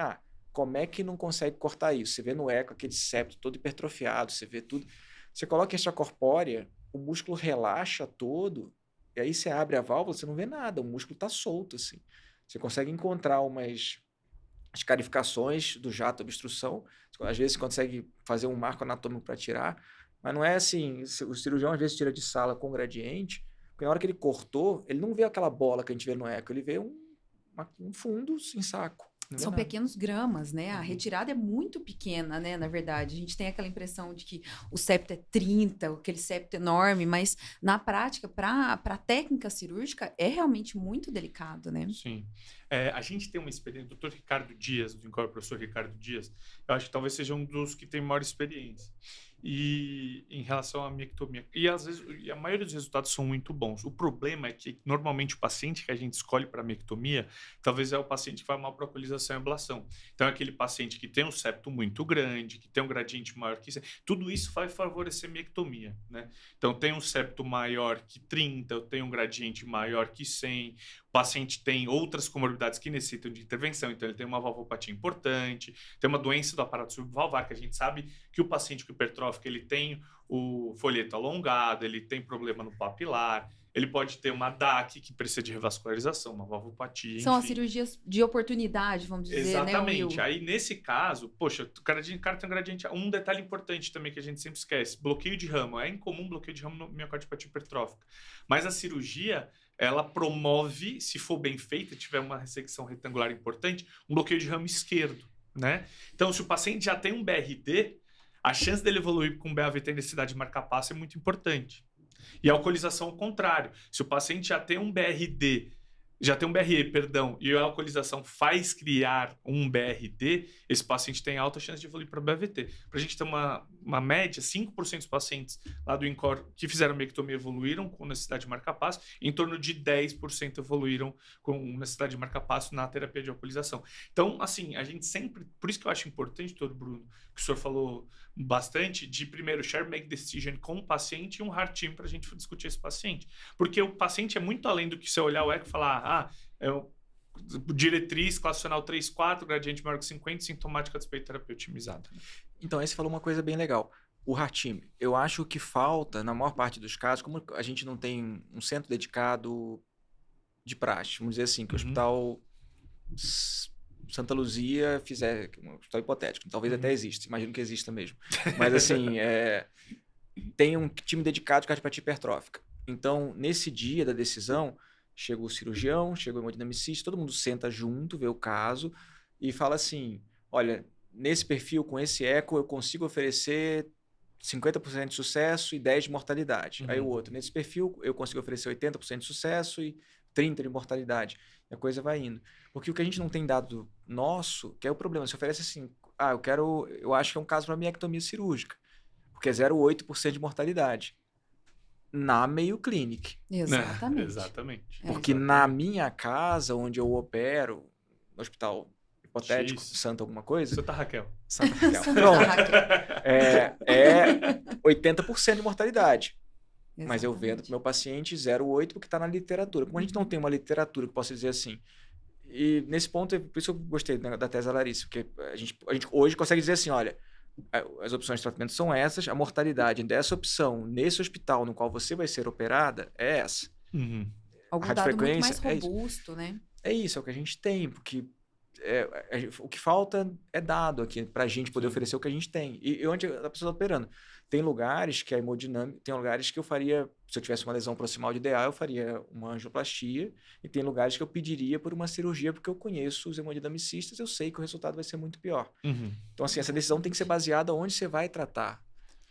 [SPEAKER 3] como é que não consegue cortar isso? Você vê no eco aquele septo todo hipertrofiado, você vê tudo. Você coloca extracorpórea, o músculo relaxa todo, e aí você abre a válvula, você não vê nada, o músculo está solto, assim. Você consegue encontrar umas escarificações do jato, obstrução, às vezes você consegue fazer um marco anatômico para tirar, mas não é assim, o cirurgião às vezes tira de sala com gradiente, porque na hora que ele cortou, ele não vê aquela bola que a gente vê no eco, ele vê um fundo em saco.
[SPEAKER 1] São pequenos gramas, né? A retirada é muito pequena, né? Na verdade, a gente tem aquela impressão de que o septo é 30, aquele septo enorme, mas na prática, para a técnica cirúrgica, é realmente muito delicado, né?
[SPEAKER 2] Sim. A gente tem uma experiência, o Dr. Ricardo Dias, do professor Ricardo Dias, eu acho que talvez seja um dos que tem maior experiência. E em relação à miectomia, e às vezes a maioria dos resultados são muito bons. O problema é que normalmente o paciente que a gente escolhe para miectomia, talvez é o paciente que vai mal para alcoolização e ablação. Então é aquele paciente que tem um septo muito grande, que tem um gradiente maior que 100, tudo isso vai favorecer miectomia, né? Então tem um septo maior que 30, eu tenho um gradiente maior que 100, o paciente tem outras comorbidades que necessitam de intervenção, então ele tem uma valvopatia importante, tem uma doença do aparato subvalvar, que a gente sabe que o paciente com hipertrófico, ele tem o folheto alongado, ele tem problema no papilar, ele pode ter uma DAC que precisa de revascularização, uma valvopatia,
[SPEAKER 1] São
[SPEAKER 2] enfim.
[SPEAKER 1] as cirurgias de oportunidade, vamos dizer,
[SPEAKER 2] exatamente,
[SPEAKER 1] né, Will?
[SPEAKER 2] Aí nesse caso, poxa, o cara tem um gradiente, um detalhe importante também que a gente sempre esquece, bloqueio de ramo, é incomum bloqueio de ramo no miocardiopatia hipertrófica, mas a cirurgia, ela promove, se for bem feita, tiver uma ressecção retangular importante, um bloqueio de ramo esquerdo, né? Então, se o paciente já tem um BRD, a chance dele evoluir com BAVT intensidade de marca-passo é muito importante. E a alcoolização ao contrário. Se o paciente já tem um BRE, e a alcoolização faz criar um BRD, esse paciente tem alta chance de evoluir para BAVT. Para a gente ter uma média, 5% dos pacientes lá do INCOR que fizeram miectomia evoluíram com necessidade de marca-passo, em torno de 10% evoluíram com necessidade de marca-passo na terapia de alcoolização. Então, assim, a gente sempre... Por isso que eu acho importante, doutor Bruno, que o senhor falou bastante, de primeiro share make decision com o paciente e um hard team para a gente discutir esse paciente. Porque o paciente é muito além do que você olhar o eco e falar, diretriz classicional 3-4, gradiente maior que 50, sintomática de terapia otimizada.
[SPEAKER 3] Então, aí você falou uma coisa bem legal. O HARTeam, eu acho que falta, na maior parte dos casos, como a gente não tem um centro dedicado de praxe, vamos dizer assim, que o hospital Santa Luzia fizer, um hospital hipotético, talvez até exista, imagino que exista mesmo. Mas assim, tem um time dedicado de cardiopatia hipertrófica. Então, nesse dia da decisão, chega o cirurgião, chega o hemodinamicista, todo mundo senta junto, vê o caso e fala assim, olha, nesse perfil, com esse eco, eu consigo oferecer 50% de sucesso e 10% de mortalidade. Aí o outro, nesse perfil, eu consigo oferecer 80% de sucesso e 30% de mortalidade. E a coisa vai indo. Porque o que a gente não tem dado nosso, que é o problema, se oferece assim, eu acho que é um caso para miectomia cirúrgica, porque é 0,8% de mortalidade. Na Mayo Clinic.
[SPEAKER 1] Exatamente.
[SPEAKER 2] Exatamente.
[SPEAKER 3] Porque na minha casa, onde eu opero, no hospital hipotético, Santa alguma coisa...
[SPEAKER 2] Santa Raquel.
[SPEAKER 3] Santa Raquel. Pronto. É 80% de mortalidade. Exatamente. Mas eu vendo para o meu paciente 0,8 porque está na literatura. Como a gente não tem uma literatura que possa dizer assim... E nesse ponto, por isso eu gostei da tese da Larissa, porque a gente hoje consegue dizer assim, olha, as opções de tratamento são essas, a mortalidade dessa opção nesse hospital no qual você vai ser operada é essa.
[SPEAKER 1] Algum dado muito mais robusto, né?
[SPEAKER 3] É isso, é o que a gente tem, porque o que falta é dado aqui para a gente poder oferecer o que a gente tem. E onde a pessoa está operando? Tem lugares que a hemodinâmica, tem lugares que eu faria, se eu tivesse uma lesão proximal de DA, eu faria uma angioplastia, e tem lugares que eu pediria por uma cirurgia, porque eu conheço os hemodinamicistas, eu sei que o resultado vai ser muito pior. Então, assim, essa decisão tem que ser baseada onde você vai tratar.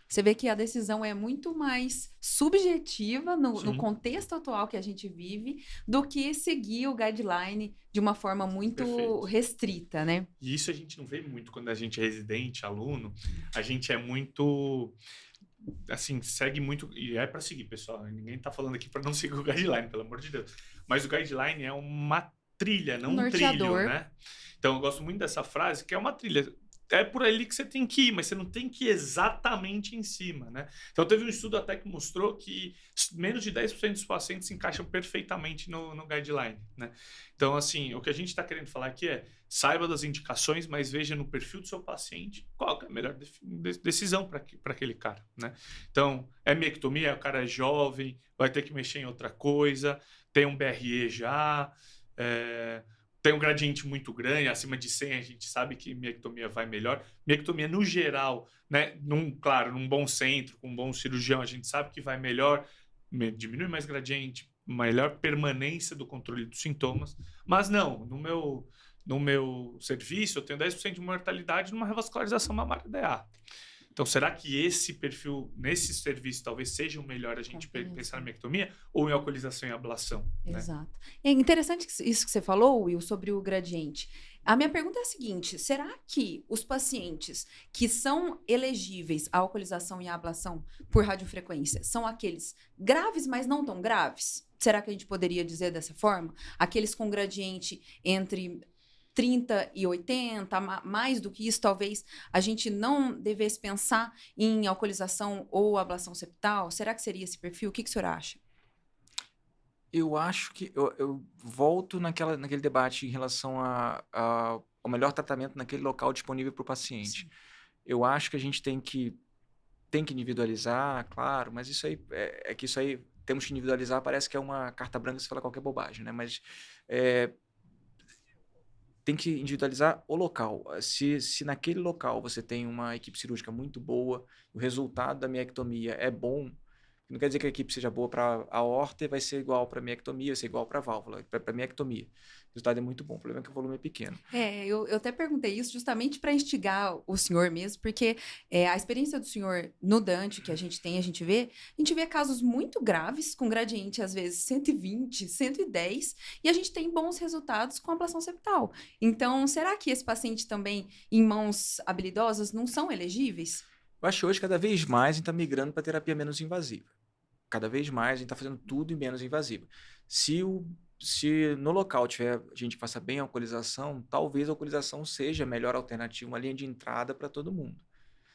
[SPEAKER 1] Você vê que a decisão é muito mais subjetiva no contexto atual que a gente vive do que seguir o guideline de uma forma muito restrita, né?
[SPEAKER 2] E isso a gente não vê muito quando a gente é residente, aluno. A gente é muito... Assim, segue muito... E é para seguir, pessoal. Ninguém tá falando aqui para não seguir o guideline, pelo amor de Deus. Mas o guideline é uma trilha, não um trilho, né? Então, eu gosto muito dessa frase, que é uma trilha. é por ali que você tem que ir, mas você não tem que ir exatamente em cima, né? Então, teve um estudo até que mostrou que menos de 10% dos pacientes se encaixam perfeitamente no guideline, né? Então, assim, o que a gente está querendo falar aqui é saiba das indicações, mas veja no perfil do seu paciente qual que é a melhor decisão para aquele cara, né? Então, é miectomia, o cara é jovem, vai ter que mexer em outra coisa, tem um BRE já, tem um gradiente muito grande, acima de 100 a gente sabe que miectomia vai melhor. Miectomia no geral, né, claro, num bom centro, com um bom cirurgião, a gente sabe que vai melhor, diminui mais gradiente, melhor permanência do controle dos sintomas. Mas não, no meu serviço eu tenho 10% de mortalidade numa revascularização mamária DA. Então, será que esse perfil, nesse serviço, talvez seja o melhor a gente pensar na miectomia ou em alcoolização e ablação?
[SPEAKER 1] Exato.
[SPEAKER 2] Né?
[SPEAKER 1] É interessante isso que você falou, Will, sobre o gradiente. A minha pergunta é a seguinte: será que os pacientes que são elegíveis à alcoolização e à ablação por radiofrequência são aqueles graves, mas não tão graves? Será que a gente poderia dizer dessa forma? Aqueles com gradiente entre 30 e 80, mais do que isso, talvez a gente não devesse pensar em alcoolização ou ablação septal? Será que seria esse perfil? O que o senhor acha?
[SPEAKER 3] Eu acho que eu volto naquele debate em relação ao melhor tratamento naquele local disponível para o paciente. Sim. Eu acho que a gente tem que individualizar, claro, mas isso aí que isso aí temos que individualizar, parece que é uma carta branca se falar qualquer bobagem, né? Mas tem que individualizar o local. Se naquele local você tem uma equipe cirúrgica muito boa, o resultado da miectomia é bom, não quer dizer que a equipe seja boa para a aorta e vai ser igual para a miectomia, vai ser igual para a válvula, para a miectomia. O resultado é muito bom, o problema é que o volume é pequeno.
[SPEAKER 1] Eu até perguntei isso justamente para instigar o senhor mesmo, porque a experiência do senhor no Dante que a gente vê casos muito graves, com gradiente às vezes 120, 110, e a gente tem bons resultados com ablação septal. Então, será que esse paciente também, em mãos habilidosas, não são elegíveis?
[SPEAKER 3] Eu acho que hoje, cada vez mais, a gente está migrando para terapia menos invasiva. Cada vez mais, a gente está fazendo tudo em menos invasiva. Se no local tiver gente que faça bem a alcoolização, talvez a alcoolização seja a melhor alternativa, uma linha de entrada para todo mundo.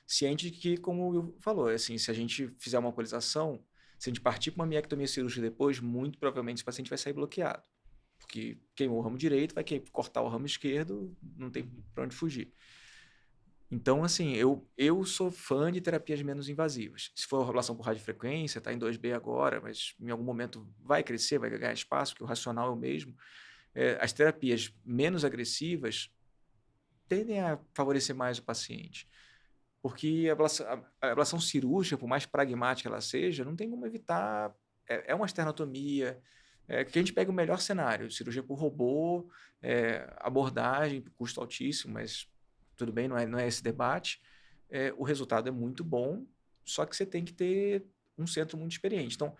[SPEAKER 3] Ciente de que, como o Will falou, assim, se a gente fizer uma alcoolização, se a gente partir para uma miectomia cirúrgica depois, muito provavelmente esse paciente vai sair bloqueado. Porque queimou o ramo direito, vai cortar o ramo esquerdo, não tem para onde fugir. Então, assim, eu sou fã de terapias menos invasivas. Se for ablação por radiofrequência, está em 2B agora, mas em algum momento vai crescer, vai ganhar espaço, porque o racional é o mesmo. As terapias menos agressivas tendem a favorecer mais o paciente. Porque a ablação cirúrgica, por mais pragmática ela seja, não tem como evitar. É uma esternotomia, que a gente pega o melhor cenário. Cirurgia por robô, abordagem, custo altíssimo, mas tudo bem, não é esse debate. O resultado é muito bom, só que você tem que ter um centro muito experiente. Então,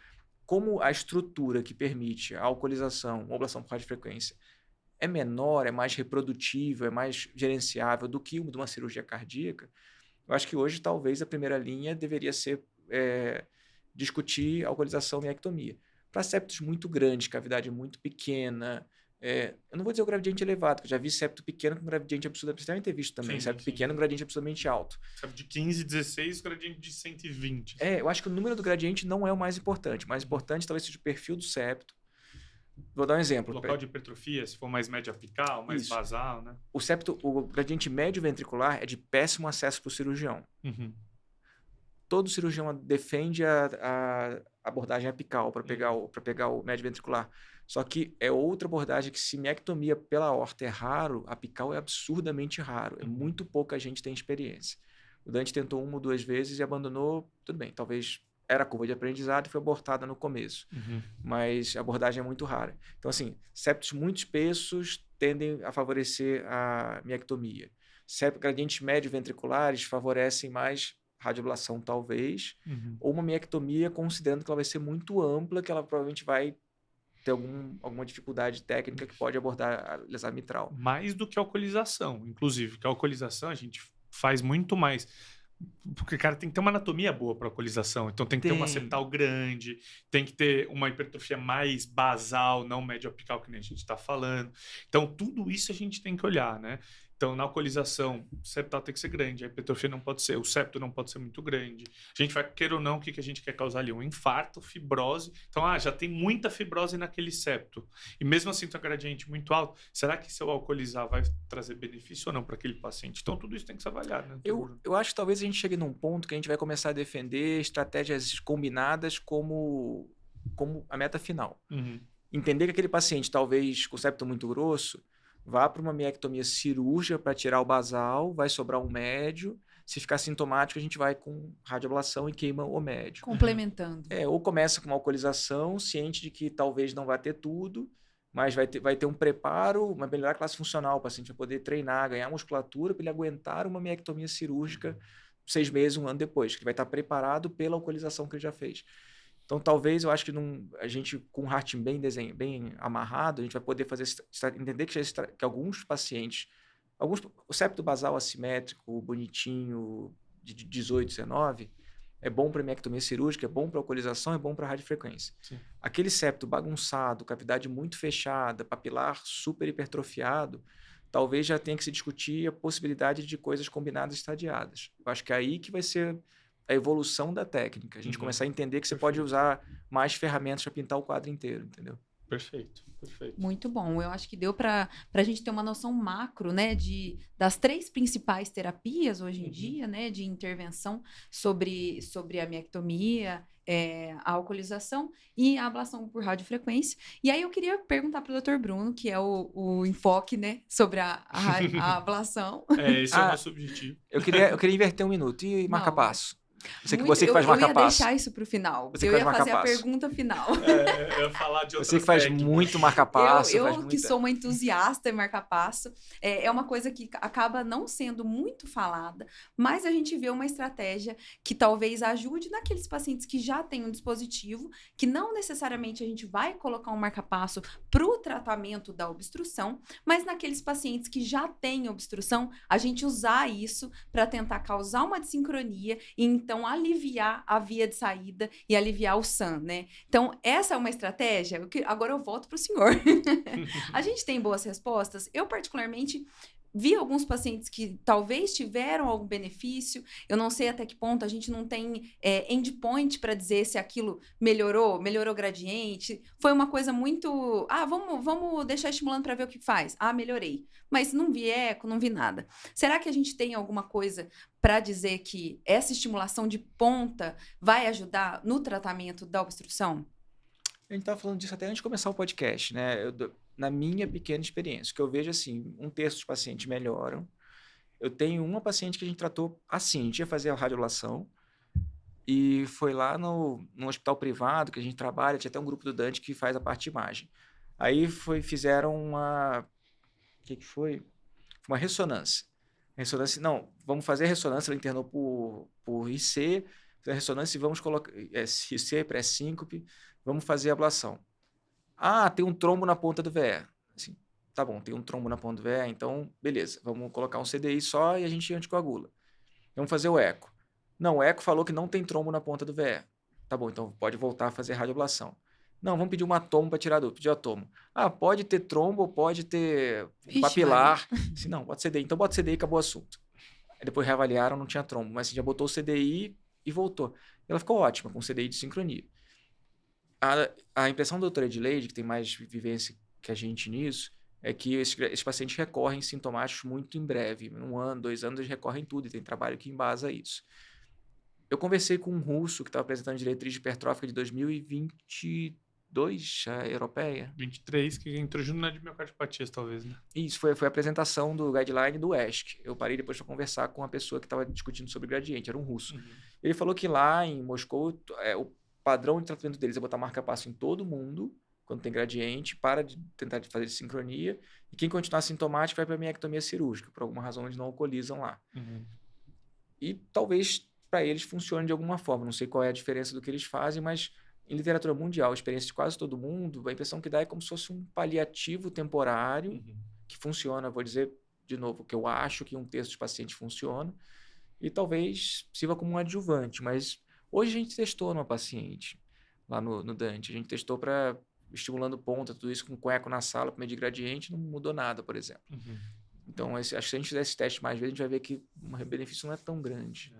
[SPEAKER 3] como a estrutura que permite a alcoolização, a ablação por radiofrequência, é menor, é mais reprodutível, é mais gerenciável do que uma cirurgia cardíaca, eu acho que hoje talvez a primeira linha deveria ser discutir alcoolização e miectomia. Para septos muito grandes, cavidade muito pequena, eu não vou dizer o gradiente elevado, porque eu já vi septo pequeno com gradiente absolutamente... Você deve ter visto também, septo pequeno com gradiente absolutamente alto.
[SPEAKER 2] Septo de 15, 16, gradiente de 120.
[SPEAKER 3] Eu acho que o número do gradiente não é o mais importante. O mais importante talvez seja o perfil do septo. Vou dar um exemplo.
[SPEAKER 2] Local de hipertrofia, se for mais médio apical, mais basal, né?
[SPEAKER 3] O gradiente médio ventricular é de péssimo acesso para o cirurgião.
[SPEAKER 2] Uhum.
[SPEAKER 3] Todo cirurgião defende a abordagem apical para pegar o médio ventricular. Só que é outra abordagem que, se miectomia pela aorta é raro, apical é absurdamente raro. Muito pouca gente tem experiência. O Dante tentou 1 ou 2 vezes e abandonou. Tudo bem, talvez era curva de aprendizado e foi abortada no começo. Mas a abordagem é muito rara. Então, assim, septos muito espessos tendem a favorecer a miectomia. Gradientes médio-ventriculares favorecem mais radioablação, talvez, ou uma miectomia, considerando que ela vai ser muito ampla, que ela provavelmente vai ter alguma dificuldade técnica que pode abordar a lesão mitral.
[SPEAKER 2] Mais do que a alcoolização, inclusive, porque a alcoolização a gente faz muito mais. Porque, cara, tem que ter uma anatomia boa para alcoolização. Então tem que ter uma septal grande, tem que ter uma hipertrofia mais basal, não médio apical, que nem a gente está falando. Então tudo isso a gente tem que olhar, né? Então, na alcoolização, o septal tem que ser grande, a hipertrofia não pode ser, o septo não pode ser muito grande. A gente vai, querer ou não, o que a gente quer causar ali? Um infarto, fibrose. Então, já tem muita fibrose naquele septo. E mesmo assim, tem um gradiente muito alto. Será que se eu alcoolizar vai trazer benefício ou não para aquele paciente? Então, tudo isso tem que ser avaliado, né?
[SPEAKER 3] Eu acho que talvez a gente chegue num ponto que a gente vai começar a defender estratégias combinadas como a meta final. Entender que aquele paciente, talvez com septo muito grosso, vá para uma miectomia cirúrgica para tirar o basal, vai sobrar um médio. Se ficar sintomático, a gente vai com radioablação e queima o médio.
[SPEAKER 1] Complementando.
[SPEAKER 3] Ou começa com uma alcoolização, ciente de que talvez não vai ter tudo, mas vai ter um preparo, uma melhor classe funcional, o paciente vai poder treinar, ganhar musculatura para ele aguentar uma miectomia cirúrgica 6 meses, 1 ano depois, que ele vai estar preparado pela alcoolização que ele já fez. Então, talvez, eu acho que a gente, com o heart bem amarrado, a gente vai poder entender que alguns pacientes, o septo basal assimétrico, bonitinho, de 18, 19, é bom para miectomia cirúrgica, é bom para alcoolização, é bom para radiofrequência.
[SPEAKER 2] Sim.
[SPEAKER 3] Aquele septo bagunçado, cavidade muito fechada, papilar super hipertrofiado, talvez já tenha que se discutir a possibilidade de coisas combinadas estadiadas. Eu acho que é aí que vai ser a evolução da técnica. A gente começar a entender que você pode usar mais ferramentas para pintar o quadro inteiro, entendeu?
[SPEAKER 2] Perfeito.
[SPEAKER 1] Muito bom. Eu acho que deu para a gente ter uma noção macro, né, das 3 principais terapias hoje em dia, né, de intervenção sobre a miectomia, a alcoolização e a ablação por radiofrequência. E aí eu queria perguntar para o Dr. Bruno, que é o enfoque, né, sobre a ablação.
[SPEAKER 2] Esse é o nosso objetivo.
[SPEAKER 3] Eu queria inverter 1 minuto e marca-passo. Você que faz
[SPEAKER 1] marca-passo. Eu ia
[SPEAKER 3] marca-passo.
[SPEAKER 1] deixar isso para o final.
[SPEAKER 3] Você
[SPEAKER 1] Eu
[SPEAKER 3] que
[SPEAKER 1] ia
[SPEAKER 3] faz
[SPEAKER 1] fazer a
[SPEAKER 3] marca-passo.
[SPEAKER 1] pergunta final.
[SPEAKER 2] Eu ia falar de outras
[SPEAKER 3] Você que faz
[SPEAKER 2] técnicas.
[SPEAKER 3] muito marca-passo.
[SPEAKER 1] Eu que sou uma entusiasta em marca-passo, é uma coisa que acaba não sendo muito falada, mas a gente vê uma estratégia que talvez ajude naqueles pacientes que já têm um dispositivo, que não necessariamente a gente vai colocar um marca-passo para o tratamento da obstrução, mas naqueles pacientes que já têm obstrução, a gente usar isso para tentar causar uma desincronia e então aliviar a via de saída e aliviar o SAM, né? Então, essa é uma estratégia. Agora eu volto para o senhor. A gente tem boas respostas. Eu, particularmente, vi alguns pacientes que talvez tiveram algum benefício. Eu não sei até que ponto a gente não tem endpoint para dizer se aquilo melhorou gradiente. Foi uma coisa muito... vamos deixar estimulando para ver o que faz. Melhorei. Mas não vi eco, não vi nada. Será que a gente tem alguma coisa para dizer que essa estimulação de ponta vai ajudar no tratamento da obstrução?
[SPEAKER 3] A gente estava falando disso até antes de começar o podcast, né? Na minha pequena experiência, que eu vejo assim, 1/3 dos pacientes melhoram. Eu tenho uma paciente que a gente tratou assim, a gente ia fazer a radiolação e foi lá no hospital privado que a gente trabalha, tinha até um grupo do Dante que faz a parte de imagem. Aí fizeram uma... O que foi? Uma ressonância. Não, vamos fazer a ressonância, ela internou por IC, fazer a ressonância e vamos colocar IC, pré-síncope, vamos fazer a ablação. Tem um trombo na ponta do VE. Assim, tá bom, tem um trombo na ponta do VE, então beleza, vamos colocar um CDI só e a gente anticoagula. Vamos fazer o eco. Não, o eco falou que não tem trombo na ponta do VE. Tá bom, então pode voltar a fazer radioablação. Não, vamos pedir um atomo para tirar do atomo. Pode ter trombo, pode ter papilar. Assim, não, bota CDI. Então bota CDI e acabou o assunto. Aí depois reavaliaram, não tinha trombo, mas assim, já botou o CDI e voltou. Ela ficou ótima com o CDI de sincronia. A impressão da doutora Edileide, que tem mais vivência que a gente nisso, é que esses pacientes recorrem sintomáticos muito em breve. 1 ano, 2 anos, eles recorrem tudo e tem trabalho que embasa isso. Eu conversei com um russo que estava apresentando diretriz hipertrófica de 2022, a europeia.
[SPEAKER 2] 23, que entrou junto na de miocardiopatia, talvez, né?
[SPEAKER 3] Isso, foi a apresentação do guideline do ESC. Eu parei depois para conversar com uma pessoa que estava discutindo sobre gradiente, era um russo. Ele falou que lá em Moscou, o padrão de tratamento deles é botar marca-passo em todo mundo, quando tem gradiente, para de tentar fazer sincronia, e quem continuar sintomático vai para a miectomia cirúrgica, por alguma razão eles não alcoolizam lá. E talvez para eles funcione de alguma forma, não sei qual é a diferença do que eles fazem, mas em literatura mundial, a experiência de quase todo mundo, a impressão que dá é como se fosse um paliativo temporário que funciona, vou dizer de novo, que eu acho que 1/3 dos pacientes funciona, e talvez sirva como um adjuvante, mas hoje a gente testou numa paciente, lá no Dante, a gente testou estimulando ponta, tudo isso com eco na sala, para medir gradiente, não mudou nada, por exemplo. Então, acho que se a gente fizer esse teste mais vezes, a gente vai ver que o benefício não é tão grande.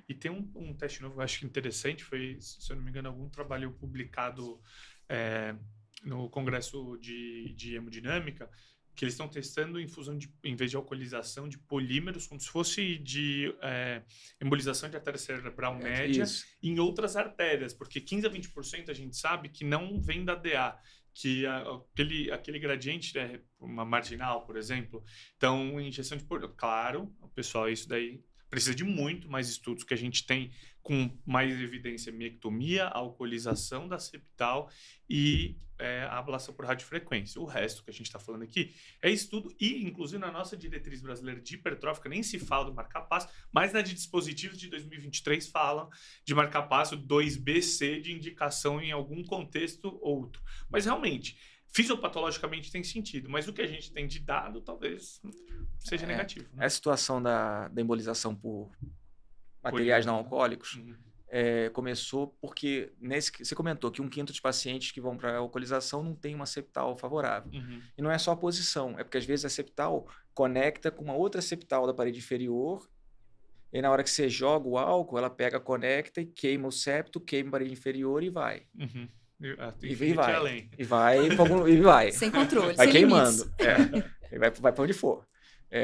[SPEAKER 2] E tem um teste novo, eu acho que interessante, foi, se eu não me engano, algum trabalho publicado no Congresso de Hemodinâmica, que eles estão testando infusão, em vez de alcoolização, de polímeros, como se fosse de embolização de artéria cerebral média em outras artérias, porque 15 a 20% a gente sabe que não vem da DA, que aquele gradiente é uma marginal, por exemplo. Então, injeção de polímero, claro, o pessoal, isso daí precisa de muito mais estudos que a gente tem com mais evidência, miectomia, alcoolização da septal e a ablação por radiofrequência. O resto que a gente está falando aqui é estudo e, inclusive, na nossa diretriz brasileira de hipertrófica, nem se fala do marca-passo, mas na de dispositivos de 2023 falam de marca-passo 2BC de indicação em algum contexto outro. Mas, realmente, fisiopatologicamente tem sentido, mas o que a gente tem de dado talvez seja negativo. Né?
[SPEAKER 3] A situação da embolização por materiais não alcoólicos começou porque, você comentou que 1/5 dos pacientes que vão para a alcoolização não tem uma septal favorável. E não é só a posição, é porque às vezes a septal conecta com uma outra septal da parede inferior e na hora que você joga o álcool, ela pega, conecta e queima o septo, queima a parede inferior e vai. E vai.
[SPEAKER 2] Além.
[SPEAKER 3] E vai.
[SPEAKER 1] Sem controle,
[SPEAKER 3] vai
[SPEAKER 1] sem
[SPEAKER 3] queimando.
[SPEAKER 1] limites.
[SPEAKER 3] Vai para onde for.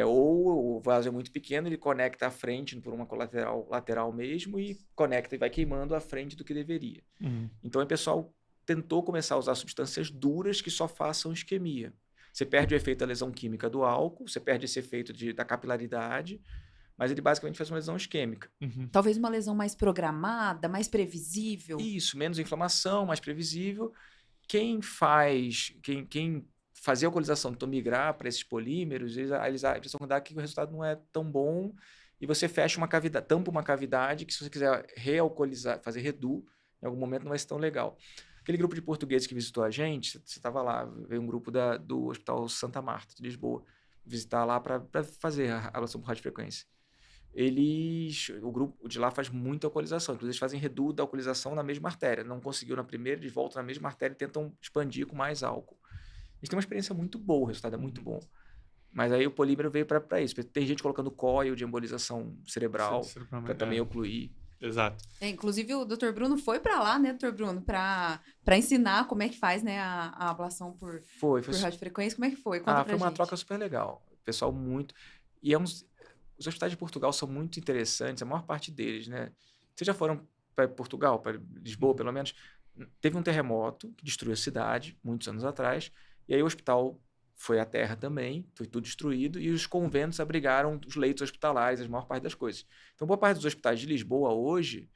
[SPEAKER 3] Ou o vaso é muito pequeno, ele conecta a frente por uma colateral lateral mesmo e conecta e vai queimando a frente do que deveria. Então, o pessoal tentou começar a usar substâncias duras que só façam isquemia. Você perde o efeito da lesão química do álcool, você perde esse efeito da capilaridade, mas ele basicamente faz uma lesão isquêmica.
[SPEAKER 1] Talvez uma lesão mais programada, mais previsível.
[SPEAKER 3] Isso, menos inflamação, mais previsível. Quem fazer a alcoolização, então migrar para esses polímeros, eles a impressão que dá que o resultado não é tão bom e você fecha uma cavidade, tampa uma cavidade que se você quiser realcoolizar, fazer redu, em algum momento não vai ser tão legal. Aquele grupo de portugueses que visitou a gente, você estava lá, veio um grupo do Hospital Santa Marta, de Lisboa, visitar lá para fazer a ablação por radiofrequência. O grupo de lá faz muita alcoolização, inclusive eles fazem redu da alcoolização na mesma artéria. Não conseguiu na primeira, eles voltam na mesma artéria e tentam expandir com mais álcool. Eles têm uma experiência muito boa, o resultado é muito bom. Mas aí o polímero veio para isso. Tem gente colocando coil de embolização cerebral para também ocluir.
[SPEAKER 2] Exato.
[SPEAKER 1] Inclusive, o Dr. Bruno foi para lá, né, Dr. Bruno, para ensinar como é que faz, né, a ablação por radiofrequência. Como é que foi? Conta
[SPEAKER 3] foi uma troca super legal. O pessoal muito... E os hospitais de Portugal são muito interessantes, a maior parte deles, né? Vocês já foram para Portugal, para Lisboa, pelo menos? Teve um terremoto que destruiu a cidade, muitos anos atrás, e aí o hospital foi à terra também, foi tudo destruído, e os conventos abrigaram os leitos hospitalares, a maior parte das coisas. Então, boa parte dos hospitais de Lisboa hoje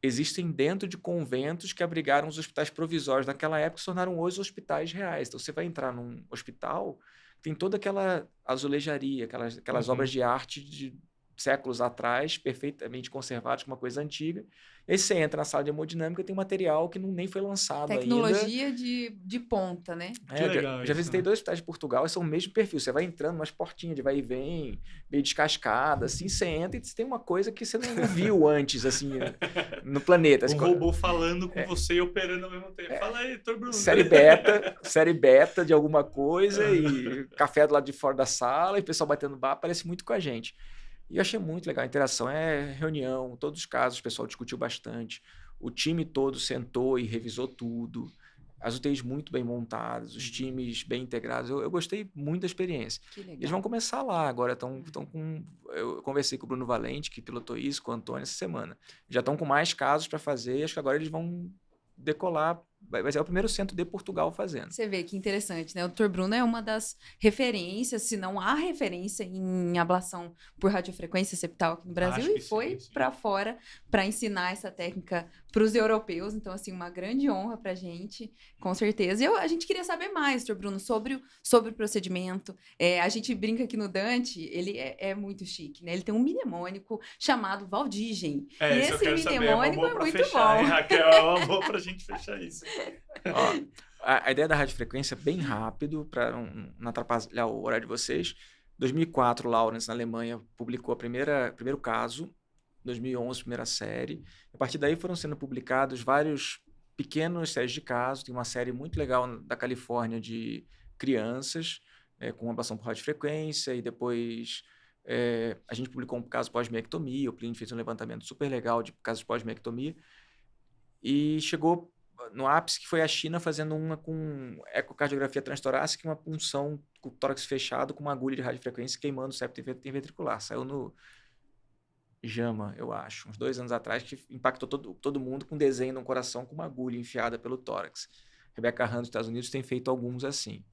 [SPEAKER 3] existem dentro de conventos que abrigaram os hospitais provisórios naquela época, se tornaram hoje hospitais reais. Então, você vai entrar num hospital, tem toda aquela azulejaria, aquelas obras de arte de séculos atrás, perfeitamente conservadas, com uma coisa antiga. E aí você entra na sala de hemodinâmica, tem um material que nem foi lançado
[SPEAKER 1] Tecnologia
[SPEAKER 3] ainda.
[SPEAKER 1] de ponta, né?
[SPEAKER 2] Que legal
[SPEAKER 3] já visitei 2 hospitais de Portugal e são o mesmo perfil. Você vai entrando umas portinhas de vai e vem, meio descascada, assim, você entra e você tem uma coisa que você não viu antes, assim, no planeta.
[SPEAKER 2] Um robô falando com você e operando ao mesmo tempo. Fala aí, Dr. Bruno.
[SPEAKER 3] Série beta de alguma coisa e café do lado de fora da sala e o pessoal batendo bar, parece muito com a gente. E eu achei muito legal. A interação reunião, todos os casos, o pessoal discutiu bastante. O time todo sentou e revisou tudo. As UTIs muito bem montadas, os times bem integrados. Eu gostei muito da experiência.
[SPEAKER 1] Que legal.
[SPEAKER 3] Eles vão começar lá agora. Estão com... Eu conversei com o Bruno Valente, que pilotou isso, com o Antônio essa semana. Já estão com mais casos para fazer. Acho que agora eles vão decolar. Vai ser o primeiro centro de Portugal fazendo.
[SPEAKER 1] Você vê que interessante, né? O Dr. Bruno é uma das referências, se não a referência em ablação por radiofrequência septal aqui no Brasil, e foi para fora para ensinar essa técnica para os europeus. Então, assim, uma grande honra para a gente, com certeza. E a gente queria saber mais, Dr. Bruno, sobre o procedimento. A gente brinca aqui no Dante, ele é muito chique, né? Ele tem um mnemônico chamado Valdigem.
[SPEAKER 2] E
[SPEAKER 1] esse mnemônico é muito
[SPEAKER 2] fechar,
[SPEAKER 1] bom.
[SPEAKER 2] Hein, Raquel? É uma boa para a gente fechar isso.
[SPEAKER 3] A ideia da radiofrequência, bem rápido, para não atrapalhar o horário de vocês. 2004, Lawrence, na Alemanha, publicou o primeiro caso. 2011, primeira série. A partir daí foram sendo publicados vários pequenos séries de casos. Tem uma série muito legal da Califórnia de crianças. com ablação por radiofrequência, e depois a gente publicou um caso pós-miectomia, o Plínio fez um levantamento super legal de casos pós-miectomia, e chegou no ápice, que foi a China fazendo uma com ecocardiografia transtorácica e uma punção com o tórax fechado com uma agulha de radiofrequência queimando o septo ventricular. Saiu no JAMA, eu acho, uns 2 anos atrás, que impactou todo mundo com um desenho de um coração com uma agulha enfiada pelo tórax. Rebecca Hahn dos Estados Unidos tem feito alguns assim.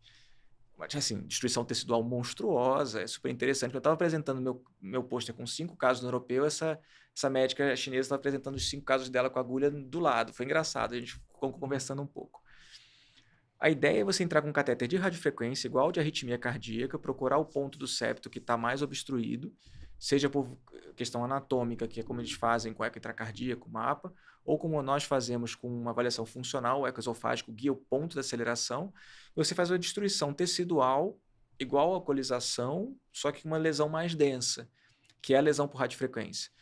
[SPEAKER 3] Mas, assim, destruição tecidual monstruosa, é super interessante. Eu estava apresentando meu pôster com 5 casos no europeu, essa médica chinesa estava apresentando os 5 casos dela com a agulha do lado. Foi engraçado, a gente ficou conversando um pouco. A ideia é você entrar com um catéter de radiofrequência, igual de arritmia cardíaca, procurar o ponto do septo que está mais obstruído, seja por questão anatômica, que é como eles fazem com eco intracardíaco, mapa, ou como nós fazemos com uma avaliação funcional, o ecoesofágico guia o ponto da aceleração, e você faz uma destruição tecidual igual a alcoolização, só que com uma lesão mais densa, que é a lesão por radiofrequência.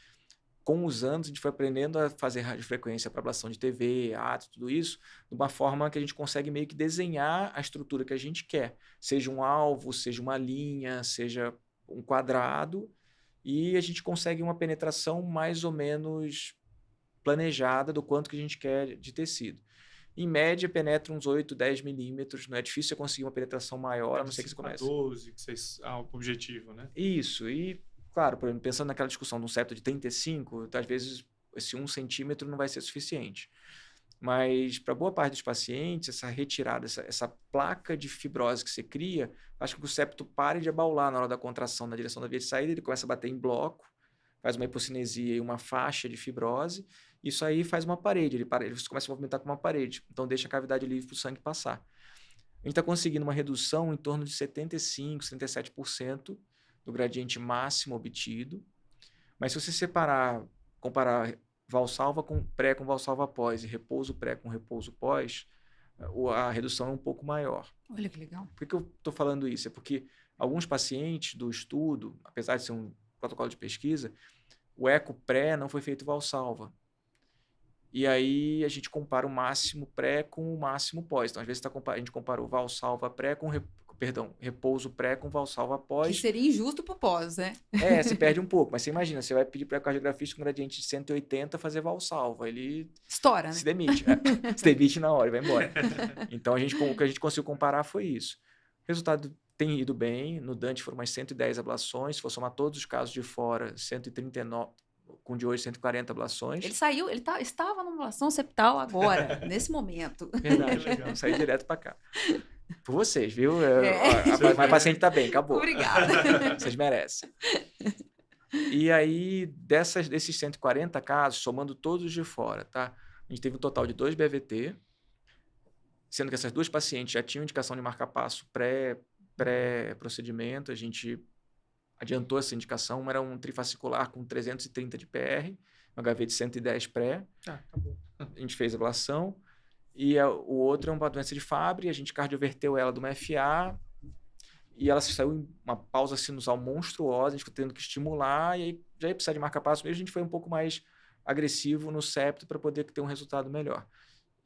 [SPEAKER 3] Com os anos, a gente foi aprendendo a fazer radiofrequência para ablação de TV, ato, tudo isso, de uma forma que a gente consegue meio que desenhar a estrutura que a gente quer, seja um alvo, seja uma linha, seja um quadrado, e a gente consegue uma penetração mais ou menos planejada do quanto que a gente quer de tecido. Em média, penetra uns 8, 10 milímetros, não é difícil conseguir uma penetração maior, a não ser que você comece.
[SPEAKER 2] 12, que vocês, o objetivo, né?
[SPEAKER 3] Isso, e claro, por exemplo, pensando naquela discussão de um septo de 35, às vezes esse 1 centímetro não vai ser suficiente. Mas para boa parte dos pacientes, essa retirada, essa placa de fibrose que você cria, faz com que o septo pare de abaular na hora da contração na direção da via de saída, ele começa a bater em bloco, faz uma hipocinesia e uma faixa de fibrose, isso aí faz uma parede, ele começa a movimentar com uma parede, então deixa a cavidade livre para o sangue passar. A gente está conseguindo uma redução em torno de 75%, 77% do gradiente máximo obtido, mas se você comparar valsalva com valsalva pós e repouso pré com repouso pós, a redução é um pouco maior.
[SPEAKER 1] Olha que legal.
[SPEAKER 3] Por que eu estou falando isso? É porque alguns pacientes do estudo, apesar de ser um protocolo de pesquisa, o eco pré não foi feito valsalva. E aí a gente compara o máximo pré com o máximo pós. Então, às vezes a gente compara o valsalva pré com repouso pré com valsalva pós.
[SPEAKER 1] Que seria injusto pro pós, né?
[SPEAKER 3] Se perde um pouco. Mas você imagina, você vai pedir para o ecocardiografista com gradiente de 180 fazer valsalva. Ele
[SPEAKER 1] estoura, né?
[SPEAKER 3] Se demite. Se demite na hora e vai embora. Então, o que a gente conseguiu comparar foi isso. O resultado tem ido bem. No Dante foram umas 110 ablações. Se for somar todos os casos de fora, 139... com de hoje 140 ablações.
[SPEAKER 1] Ele saiu, estava numa ablação septal agora, nesse momento.
[SPEAKER 3] Verdade, legal. Saiu direto para cá. Por vocês, viu? A paciente está bem, acabou.
[SPEAKER 1] Obrigada.
[SPEAKER 3] Vocês merecem. E aí, desses 140 casos, somando todos de fora, tá? A gente teve um total de 2 BVT, sendo que essas 2 pacientes já tinham indicação de marca-passo pré-procedimento, a gente adiantou essa indicação. Uma era um trifascicular com 330 de PR, um HV de 110 pré.
[SPEAKER 2] Acabou.
[SPEAKER 3] A gente fez a ablação. E o outro é uma doença de Fabry, a gente cardioverteu ela de uma FA e ela saiu em uma pausa sinusal monstruosa, a gente ficou tendo que estimular e aí já ia precisar de marca-passo mesmo, a gente foi um pouco mais agressivo no septo para poder ter um resultado melhor.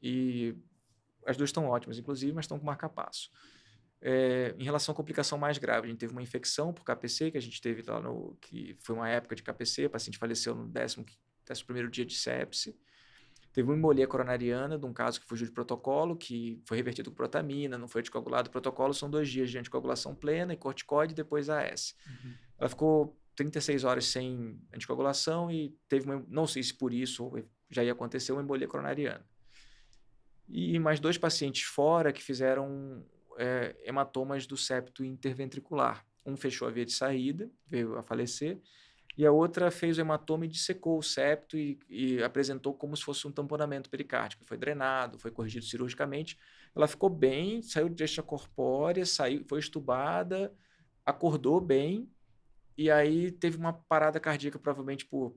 [SPEAKER 3] E as 2 estão ótimas, inclusive, mas estão com marca-passo. Em relação à complicação mais grave, a gente teve uma infecção por KPC, que a gente teve lá que foi uma época de KPC, o paciente faleceu no 11º dia de sepse. Teve uma embolia coronariana de um caso que fugiu de protocolo, que foi revertido com protamina, não foi anticoagulado. O protocolo são 2 dias de anticoagulação plena e corticoide, depois AS.
[SPEAKER 2] Uhum.
[SPEAKER 3] Ela ficou 36 horas sem anticoagulação e teve não sei se por isso já ia acontecer, uma embolia coronariana. E mais 2 pacientes fora que fizeram hematomas do septo interventricular. Um fechou a via de saída, veio a falecer, e a outra fez o hematoma e dissecou o septo e apresentou como se fosse um tamponamento pericárdico. Foi drenado, foi corrigido cirurgicamente. Ela ficou bem, saiu de extracorpórea, foi estubada, acordou bem, e aí teve uma parada cardíaca, provavelmente por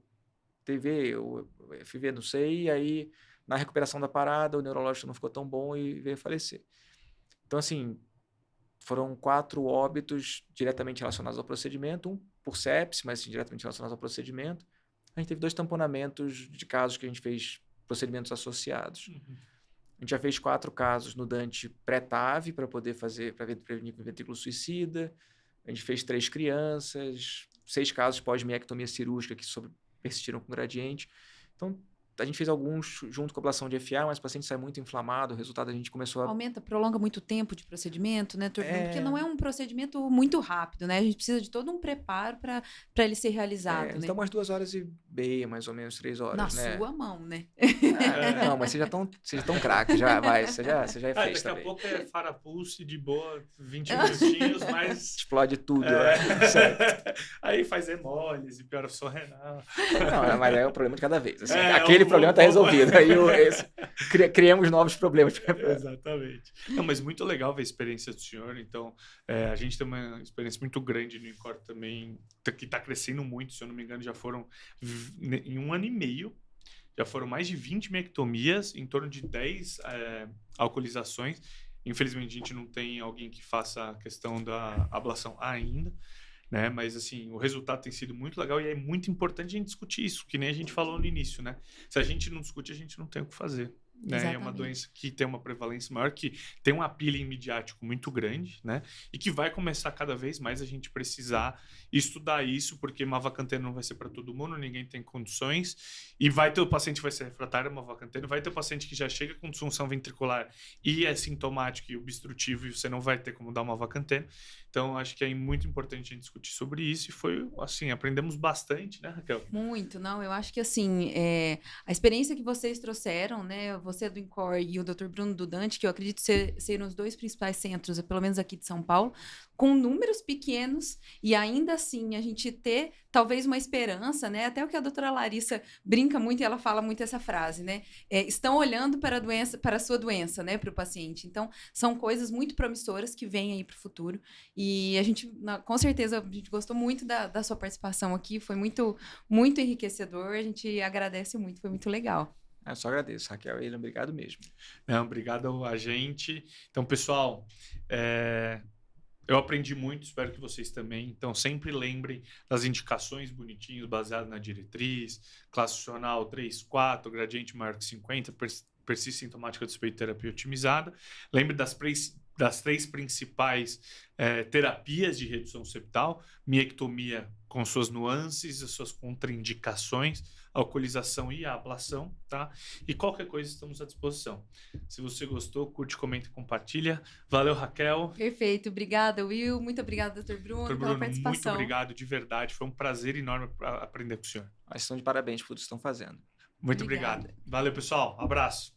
[SPEAKER 3] TV ou FV, não sei, e aí na recuperação da parada o neurológico não ficou tão bom e veio a falecer. Então, assim, foram 4 óbitos diretamente relacionados ao procedimento, um por sepse, mas diretamente relacionados ao procedimento. A gente teve 2 tamponamentos de casos que a gente fez procedimentos associados.
[SPEAKER 2] Uhum.
[SPEAKER 3] A gente já fez 4 casos no Dante pré-TAV para poder fazer, para prevenir ventrículo suicida. A gente fez 3 crianças, 6 casos pós-miectomia cirúrgica que persistiram com gradiente. Então, a gente fez alguns junto com a ablação de FA, mas o paciente sai muito inflamado, o resultado a gente começou a...
[SPEAKER 1] Prolonga muito o tempo de procedimento, né, doutor Bruno? Porque não é um procedimento muito rápido, né? A gente precisa de todo um preparo para ele ser realizado, né?
[SPEAKER 3] Então, umas 2h30, mais ou menos, 3 horas,
[SPEAKER 1] Na
[SPEAKER 3] né?
[SPEAKER 1] sua mão, né?
[SPEAKER 3] Não, mas vocês já estão craque, já vai, você já fez
[SPEAKER 2] daqui
[SPEAKER 3] também.
[SPEAKER 2] a pouco é farapulse de boa, 20 minutinhos, mas...
[SPEAKER 3] Explode tudo, né? Certo.
[SPEAKER 2] Aí faz hemólise, perfuração renal.
[SPEAKER 3] Não, mas é o problema de cada vez. Assim, aquele problema está resolvido. Aí criamos novos problemas.
[SPEAKER 2] Exatamente. Não, mas muito legal ver a experiência do senhor. Então, a gente tem uma experiência muito grande no INCOR também, que está crescendo muito. Se eu não me engano, já foram, em 1 ano e meio, já foram mais de 20 miectomias, em torno de 10 alcoolizações. Infelizmente, a gente não tem alguém que faça a questão da ablação ainda. Né? Mas, assim, o resultado tem sido muito legal e é muito importante a gente discutir isso, que nem a gente falou no início, né? Se a gente não discute, a gente não tem o que fazer. Né? É uma doença que tem uma prevalência maior, que tem um appealing midiático muito grande, né? E que vai começar cada vez mais a gente precisar estudar isso, porque mavacanteno não vai ser para todo mundo, ninguém tem condições, e vai ter o paciente que vai ser refratário a mavacanteno, vai ter o paciente que já chega com disfunção ventricular e é sintomático e obstrutivo e você não vai ter como dar uma mavacanteno. Então, acho que é muito importante a gente discutir sobre isso e foi, assim, aprendemos bastante, né, Raquel?
[SPEAKER 1] Muito, não, eu acho que, assim, a experiência que vocês trouxeram, né, você do INCOR e o Dr. Bruno do Dante, que eu acredito serem os 2 principais centros, pelo menos aqui de São Paulo, com números pequenos e ainda assim a gente ter talvez uma esperança, né? Até o que a doutora Larissa brinca muito e ela fala muito essa frase, né? Estão olhando para a doença, para a sua doença, né? Para o paciente. Então, são coisas muito promissoras que vêm aí para o futuro. E a gente, com certeza, a gente gostou muito da sua participação aqui, foi muito, muito enriquecedor. A gente agradece muito, foi muito legal.
[SPEAKER 3] Eu só agradeço, Raquel. Obrigado mesmo.
[SPEAKER 2] Não, obrigado a gente. Então, pessoal, eu aprendi muito, espero que vocês também. Então, sempre lembrem das indicações bonitinhas, baseadas na diretriz, classe funcional 3, 4, gradiente maior que 50, persistência sintomática de suspeita de terapia otimizada. Lembre das 3 principais terapias de redução septal: miectomia com suas nuances, as suas contraindicações, a alcoolização e a ablação, tá? E qualquer coisa estamos à disposição. Se você gostou, curte, comenta e compartilha. Valeu, Raquel.
[SPEAKER 1] Perfeito, obrigada, Will. Muito obrigada, Dr. Bruno, pela participação.
[SPEAKER 2] Muito obrigado, de verdade. Foi um prazer enorme aprender com o senhor.
[SPEAKER 3] Nós estamos de parabéns por tudo que estão fazendo.
[SPEAKER 2] Muito obrigado. Valeu, pessoal. Abraço.